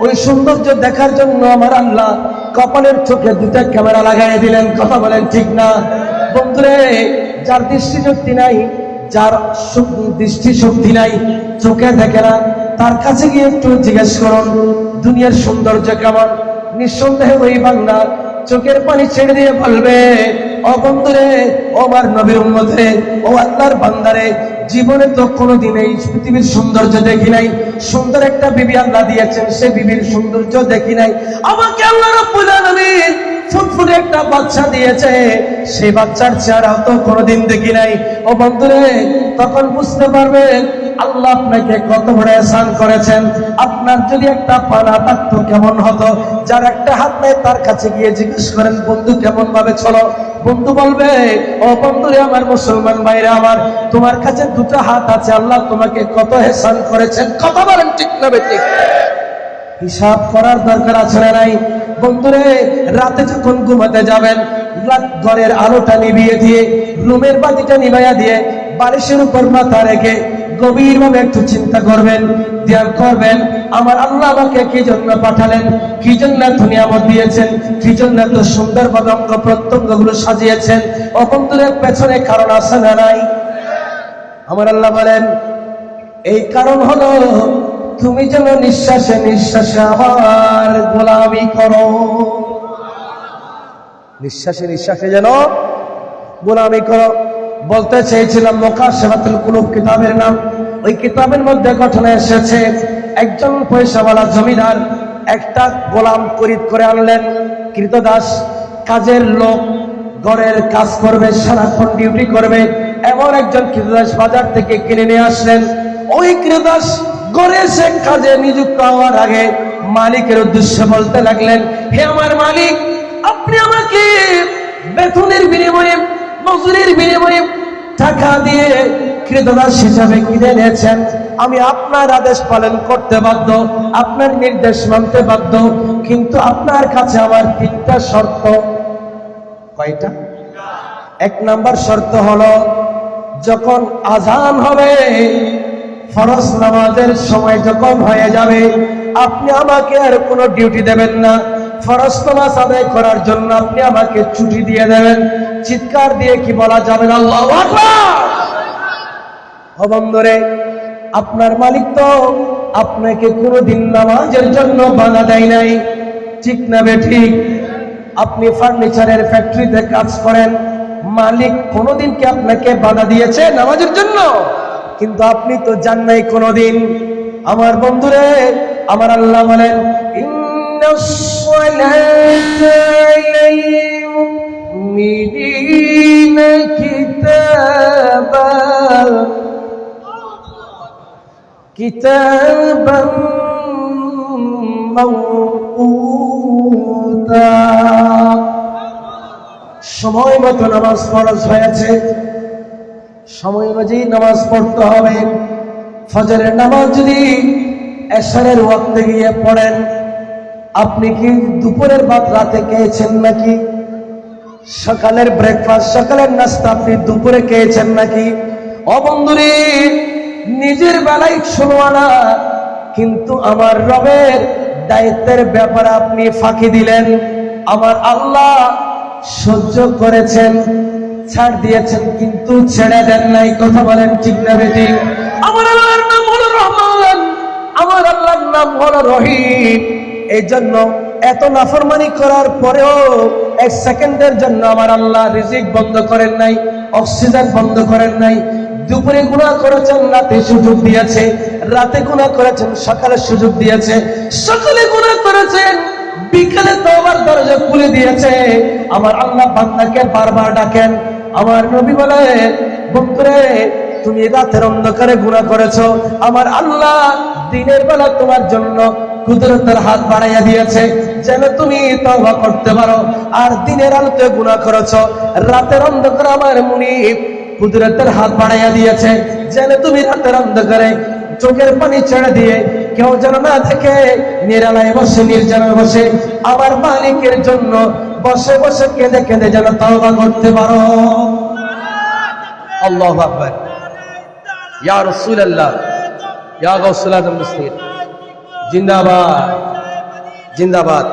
ওই সৌন্দর্য দেখার জন্য আমার আল্লাহ কপালের চোখে দুটা ক্যামেরা লাগাই দিলেন, কথা বলেন ঠিক না? বন্ধুরে, যার দৃষ্টিশক্তি নাই, যার দৃষ্টিশক্তি নাই, চোখে দেখে না, তার কাছে গিয়ে একটু জিজ্ঞেস করুন দুনিয়ার সৌন্দর্য কেমন। নিঃসন্দেহে ওই বান্দা চোখের পানি ছেড়ে দিয়ে বলবে, ও বন্ধুরে, ও আমার নবীর উম্মতে, ও আল্লাহর বান্দারে, জীবনে তো কোনোদিন এই পৃথিবীর সৌন্দর্য দেখি নাই। সুন্দর একটা বিবি আল্লাহ দিয়েছেন, সে বিবির সৌন্দর্য দেখি নাই। আমাকে আল্লাহ রাব্বুল আলামিন ফুটফুটে একটা বাচ্চা দিয়েছে, সেই বাচ্চার চেহারাও তো কোনোদিন দেখি নাই। ও বন্ধুরে, তখন বুঝতে পারবেন আল্লাহ আপনাকে কত বড় ihsan করেছেন। আপনার যদি একটা পা না থাকতো কেমন হতো? যার একটা হাত নাই তার কাছে গিয়ে জিজ্ঞেস করেন, বন্ধু কেমন ভাবে চলো? বন্ধু বলবে, ও বন্ধুরে আমার, মুসলমান ভাইরা আমার, তোমার কাছে দুটো হাত আছে, আল্লাহ তোমাকে কত ihsan করেছেন, কথা বলেন ঠিক না বেঠিক? হিসাব করার দরকার আছে না নাই? বন্ধুরে, রাতে যখন ঘুমাতে যাবেন, ঘরের আলোটা নিভিয়ে দিয়ে, রুমের বাতিটা নিভাইয়া দিয়ে, বালিশের উপর মাথা রেখে গভীরভাবে একটু চিন্তা করবেন, ধ্যান করবেন, আমার আল্লাহ আমাকে কি জন্য পাঠালেন, কি জন্য এত নিয়ামত দিয়েছেন, কি জন্য এত সুন্দরভাবে অঙ্গ প্রত্যঙ্গগুলো সাজিয়েছেন। ও বন্ধুদের পেছনে কারণ আছে না নাই? আমার আল্লাহ বলেন, এই কারণ হলো তুমি যেন নিঃশ্বাসে নিঃশ্বাসে আমার গোলামি করো, নিঃশ্বাসে নিঃশ্বাসে যেন গোলামি করো। বলতে চেয়েছিলাম মুকাশফাতুল কুলুব কিতাবের নাম। ওই কিতাবের মধ্যে ঘটনা এসেছে, একজন পয়সাওয়ালা জমিদার একটা গোলাম খরিদ করে আনলেন, কৃতদাস, কাজের লোক, ঘরের কাজ করবে, সারাক্ষণ ডিউটি করবে, এমন একজন কৃতদাস বাজার থেকে কিনে নিয়ে আসলেন। ওই কৃতদাস ঘরে এসে কাজে নিযুক্ত হওয়ার আগে মালিকের উদ্দেশ্যে বলতে লাগলেন, হে আমার মালিক, আপনি আমাকে বেতনের বিনিময়ে, মজুরির বিনিময়ে টাকা দিয়ে কৃতদাস হিসাবে কিনে নিয়েছেন। আমি আপনার আদেশ পালন করতে বাধ্য, আপনার নির্দেশ মানতে বাধ্য, কিন্তু আপনার কাছে আমার তিনটা শর্ত। কয়টা? এক নাম্বার শর্ত হলো যখন আজান হবে, ফরজ নামাজের সময় যখন হয়ে যাবে, আপনি আমাকে আর কোনো ডিউটি দেবেন না। ফরজ নামাজ আদায় করার জন্য আপনি আমাকে ছুটি দিয়ে দেবেন। চিৎকার দিয়ে কি বলা যাবে না আল্লাহু আকবার? ও বন্ধুরে, আপনার মালিক তো আপনাকে কোনোদিন নামাজের জন্য বাধা দেয় নাই, ঠিক না বেঠিক? আপনি ফার্নিচারের ফ্যাক্টরিতে কাজ করেন, মালিক কোনোদিন কি আপনাকে বাধা দিয়েছে নামাজের জন্য? কিন্তু আপনি তো যান নাই কোনোদিন। আমার বন্ধুরে, আমার আল্লাহ বলেন, ইন্নাস সালাতা আলাল মুমিনিনা কিতাবান মাওকুতা। সময় মতো নামাজ ফরজ হয়েছে, সময় অনুযায়ী নামাজ পড়তে হবে। ফজরের নামাজ যদি এশারের ওয়াক্তে গিয়ে পড়েন, আপনি কি দুপুরের ভাত রাতে খেয়েছেন নাকি? সকালের ব্রেকফাস্ট, সকালের নাস্তা আপনি দুপুরে খেয়েছেন নাকি? ও বন্ধুরে, নিজের বেলায় শুনবা না, কিন্তু আমার রবের দায়িত্বের ব্যাপারে আপনি ফাঁকি দিলেন। আমার আল্লাহ সহ্য করেছেন, ছাড় দিয়েছেন, কিন্তু ছেড়ে দেন নাই। কথা বলেন ঠিক না বেটি? আমার আল্লাহর নাম হলো রহমান, আমার আল্লাহর নাম হলো রহিম। এই জন্য এত নাফরমানি করার পরেও এক সেকেন্ডের জন্য আমার আল্লাহ রিজিক বন্ধ করেন নাই, অক্সিজেন বন্ধ করেন নাই। দুপুরে গুনাহ করেছেন, রাতে সুযোগ দিয়েছে। রাতে গুনাহ করেছেন, সকালে সুযোগ দিয়েছে। সকালে গুনাহ করেছেন, বিকেলে তওবার দরজা খুলে দিয়েছে। আমার আল্লাহ বান্দাকে বারবার ডাকেন। আমার নবী বলে, বন্ধুরে, তুমি রাতের অন্ধকারে গুনাহ করেছো, আমার আল্লাহ দিনের বেলা তোমার জন্য কুদরতের হাত বাড়াইয়া দিয়েছে যেন তুমি তওবা করতে পারো। আর দিনের আলোতে গুনাহ করেছো, রাতের অন্ধকারে আমার মুনিব কুদরতের হাত বাড়াইয়া দিয়েছে যেন তুমি রাতের অন্ধকারে চোখের পানি ছেড়ে দিয়ে কেউ যেন না দেখে নিরালায় বসে, নির্জনে বসে আমার মালিকের জন্য বসে বসে কেঁদে কেঁদে যেন তওবা করতে পারো। আল্লাহু আকবার। ইয়া রাসূলুল্লাহ, ইয়া গাউসুল আযম মুসলিম, জিন্দাবাদ জিন্দাবাদ।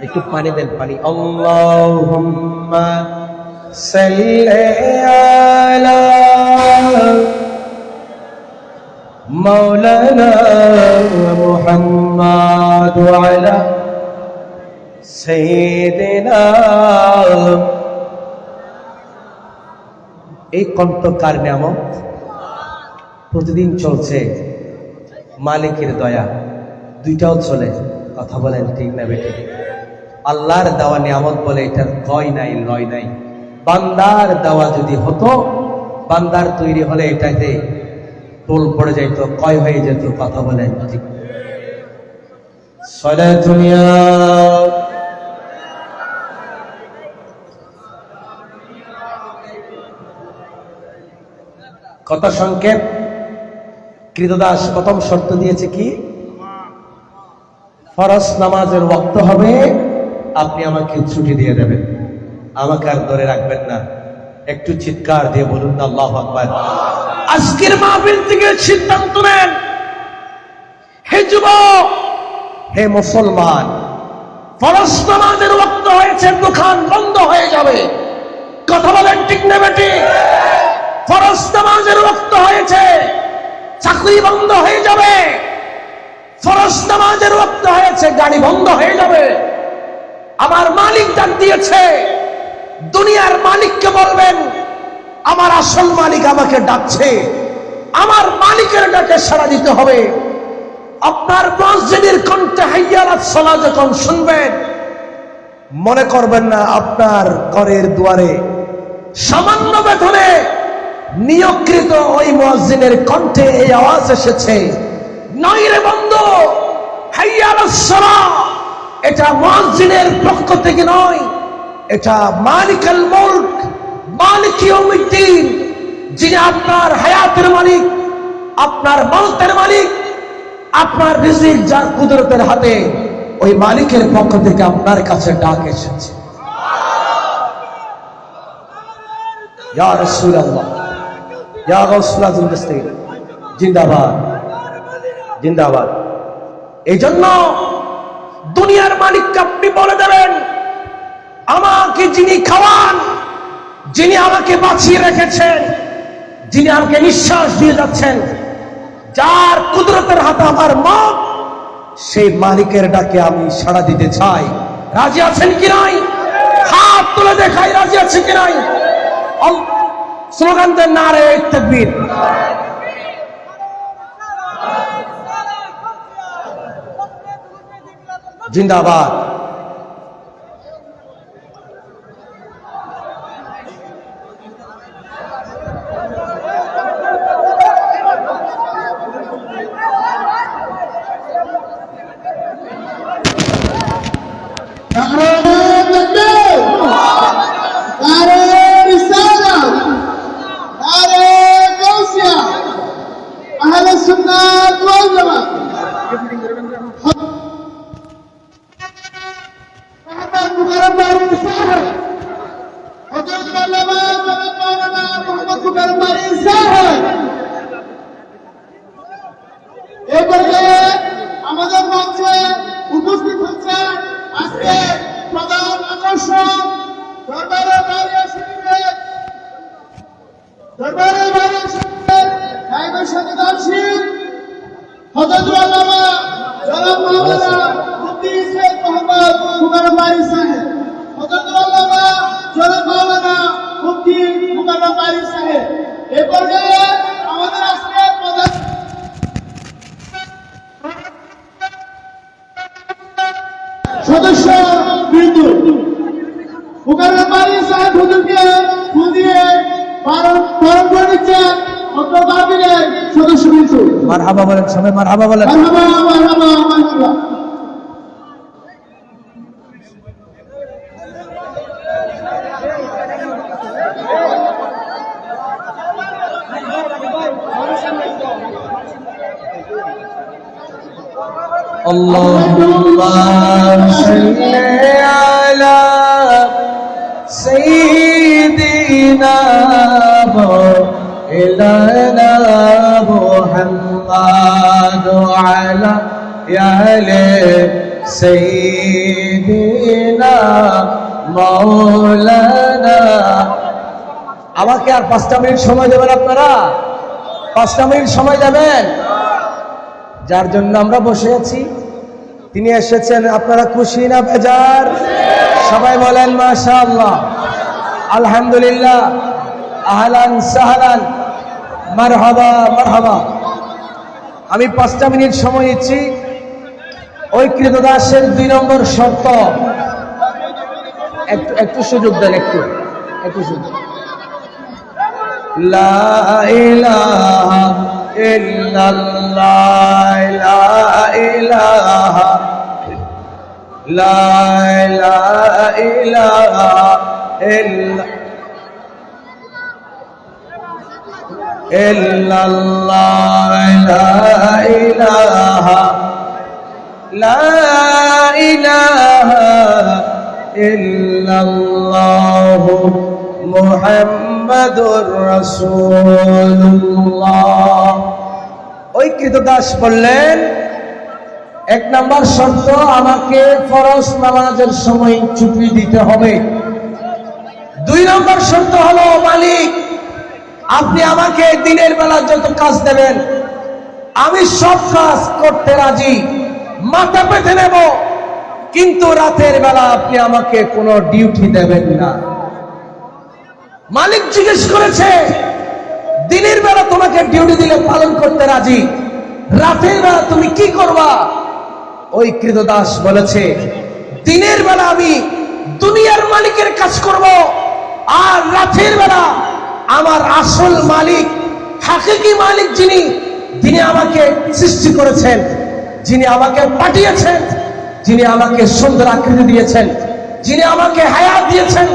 একটু পানি দেন, পানি। আল্লাহুম্মা সাল্লি আলা মাওলানা মুহাম্মাদ ওয়া আলা সাইয়্যিদিনা। এই কণ্ঠ কার নিয়ামত? প্রতিদিন চলছে মালিকের দয়া, দুইটাও চলে। কথা বলেন ঠিক না বেঠিক? আল্লাহর দেওয়া নিয়ামত বলে এটার কয় নাই, লয় নাই। বান্দার দেওয়া যদি হতো, বান্দার তৈরি হলে এটাতে টোল পড়ে যাইত, কয় হয়ে যেত। কথা বলেন ঠিক? সলাতুনিয়া কথা সংক্ষেপ। কৃতদাস প্রথম শর্ত দিয়েছে কি? ফরজ নামাজের ওয়াক্ত হবে, আপনি আমাকে ছুটি দিয়ে দেবেন, আমাকে আর ধরে রাখবেন না। একটু চিৎকার দিয়ে বলুন না আল্লাহু আকবার। আজকের মাহফিল থেকে সিদ্ধান্ত নেন, হে যুবক, হে মুসলমান, ফরজ নামাজের ওয়াক্ত হয়েছে, দোকান বন্ধ হয়ে যাবে। কথা বলেন ঠিক না বেটি? ফরজ নামাজের ওয়াক্ত হয়েছে, চাকরি বন্ধ হয়ে যাবে। ফরজ নামাজের ওয়াক্ত হয়েছে, গাড়ি বন্ধ হয়ে যাবে। আমার মালিক ডাক দিয়েছে, দুনিয়ার মালিককে বলবেন আমার আসল মালিক আমাকে ডাকছে। আমার মালিকের ডাকে সাড়া দিতে হবে। আপনার মসজিদের কণ্ঠে হাইয়া আলাস সালাহ যখন শুনবেন, মনে করবেন না আপনার ঘরের দুয়ারে সামান্য বেতনে নিয়োগকৃত ওই মুয়াজ্জিনের কণ্ঠে এই আওয়াজ এসেছে। নয় রে বন্ধু, হাইয়া আলাস সালাহ এটা মুয়াজ্জিনের পক্ষ থেকে নয়, এটা মালিকুল মুলক, মালিক ইয়াউমিদ্দিন, যিনি আপনার হায়াতের মালিক, আপনার মওতের মালিক, আপনার রিজিক যার কুদরতের হাতে, ওই মালিকের পক্ষ থেকে আপনার কাছে ডাক এসেছে। ইয়া রাসূলুল্লাহ, ইয়া গাউসুল আযম দস্তগীর জিন্দাবাদ, জিন্দাবাদ। এই জন্য দুনিয়ার মালিককে আপনি বলে দেবেন, আমাকে যিনি খাওয়ান, যিনি আমাকে বাঁচিয়ে রেখেছেন, যিনি আমাকে নিঃশ্বাস দিয়ে যাচ্ছেন, যার কুদরতের হাতে আমার মত, সেই মালিকের ডাকে আমি সাড়া দিতে চাই। রাজি আছেন কি নাই? হাত তুলে দেখাই, রাজি আছে কি নাই? স্লোগান দেন, নারে তাকবীর। জিন্দাবাদ। আমাদের মঞ্চে উপস্থিত হচ্ছে আজকে প্রধান আকর্ষণ দরবারে বারিয়া শরীফের সাহেবের সাথে দানশীল হযরতুল আল্লামা জনাব মাওলানা মুফতি সৈয়দ মোহাম্মদ মুকাররম বারী সাহেব, হযরতুল আল্লামা জনাব মাওলানা মুফতি মুকাররম বারী সাহেব। এই পর্যায়ে আমাদের আজকে প্রধান সদস্য বিন্দু মুকাররম বারী সাহেব হুজুরকে ফুল দিয়ে বরণ করে নিচ্ছেন অত্র মাহফিলের সদস্য বিন্দু। মারহাবা বলেন সবাই, মারহাবা বলেন। মারহাবা মারহাবা মারহাবা। اللهم صل على سيدنا مولانا محمد وعلى آل سيدنا مولانا। আমাকে আর 5টা মিনিট সময় দেবেন আপনারা? 5টা মিনিট সময় দেবেন? যার জন্য আমরা বসে আছি তিনি এসেছেন, আপনারা খুশি না বেজার? সবাই বলেন মাশাআল্লাহ, আলহামদুলিল্লাহ, আহলান সাহলান, মারহাবা মারহাবা। আমি 5টা মিনিট সময় নিচ্ছি। ওই কৃতদাসের 2 নম্বর শর্ত, একটু সুযোগ দেন, একটু সুযোগ। লা ইলাহা ইল্লাল্লাহ, লা ইলাহা ইল্লাল্লাহ, লা ইলাহা ইল্লাল্লাহ মুহাম্মাদুর রাসূলুল্লাহ। ওই কৃতদাস বললেন, 1 নম্বর শর্ত, আমাকে ফরজ নামাজের সময় ছুটি দিতে হবে। 2 নম্বর শর্ত হলো, মালিক আপনি আমাকে দিনের বেলা যত কাজ দেবেন আমি সব কাজ করতে রাজি, মাথা পেতে নেব, কিন্তু রাতের বেলা আপনি আমাকে কোনো ডিউটি দেবেন না। মালিক জিজ্ঞেস করেছে, দিনের বেলা তোমাকে ডিউটি দিলে পালন করতে রাজি, রাতের বেলা তুমি কি করবা? ওই কৃতদাস বলেছে, দিনের বেলা আমি দুনিয়ার মালিকের কাজ করব, আর রাতের বেলা আমার আসল মালিক, হাকিকি মালিক, যিনি আমাকে সৃষ্টি করেছেন, যিনি আমাকে পাঠিয়েছেন, যিনি আমাকে সুন্দর আকৃতি দিয়েছেন, যিনি আমাকে হায়াত দিয়েছেন,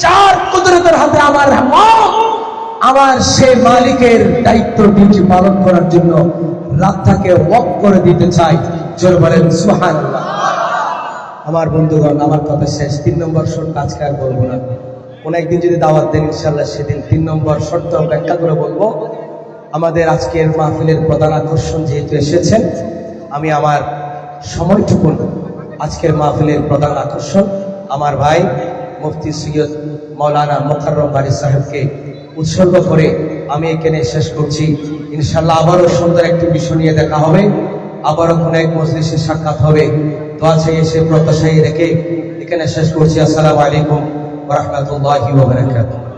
যার কুদরতের হাতে আমার মত, আমার সেই মালিকের দায়িত্ব ডিউটি পালন করার জন্য রাতটাকে ওয়াক করে দিতে চাই। জোরে বলেন সুবহানাল্লাহ। আমার বন্ধুগণ, আমার কথা শেষ। 3 নম্বর শর্ত আজকে আর বলবো না। কোন একদিন যদি দাওয়াত দেন ইনশাআল্লাহ সেদিন 3 নম্বর শর্ত ব্যাখ্যা করে বলবো। আমাদের আজকের মাহফিলের প্রধান আকর্ষণ যেহেতু এসেছেন, আমি আমার সময়টুকু আজকের মাহফিলের প্রধান আকর্ষণ আমার ভাই মুফতি সৈয়দ মাওলানা মোকাররম বারী সাহেবকে উৎসর্গ করে আমি এখানে শেষ করছি। ইনশাআল্লাহ আবারও সুন্দর একটি বিষয় নিয়ে দেখা হবে, আবারও কোনো এক মজলিসে সাক্ষাৎ হবে। দোয়া চাই এসে প্রত্যাশাই রেখে এখানে শেষ করছি। আসসালামু আলাইকুম ওয়া রাহমাতুল্লাহি ওয়া বারাকাতুহু।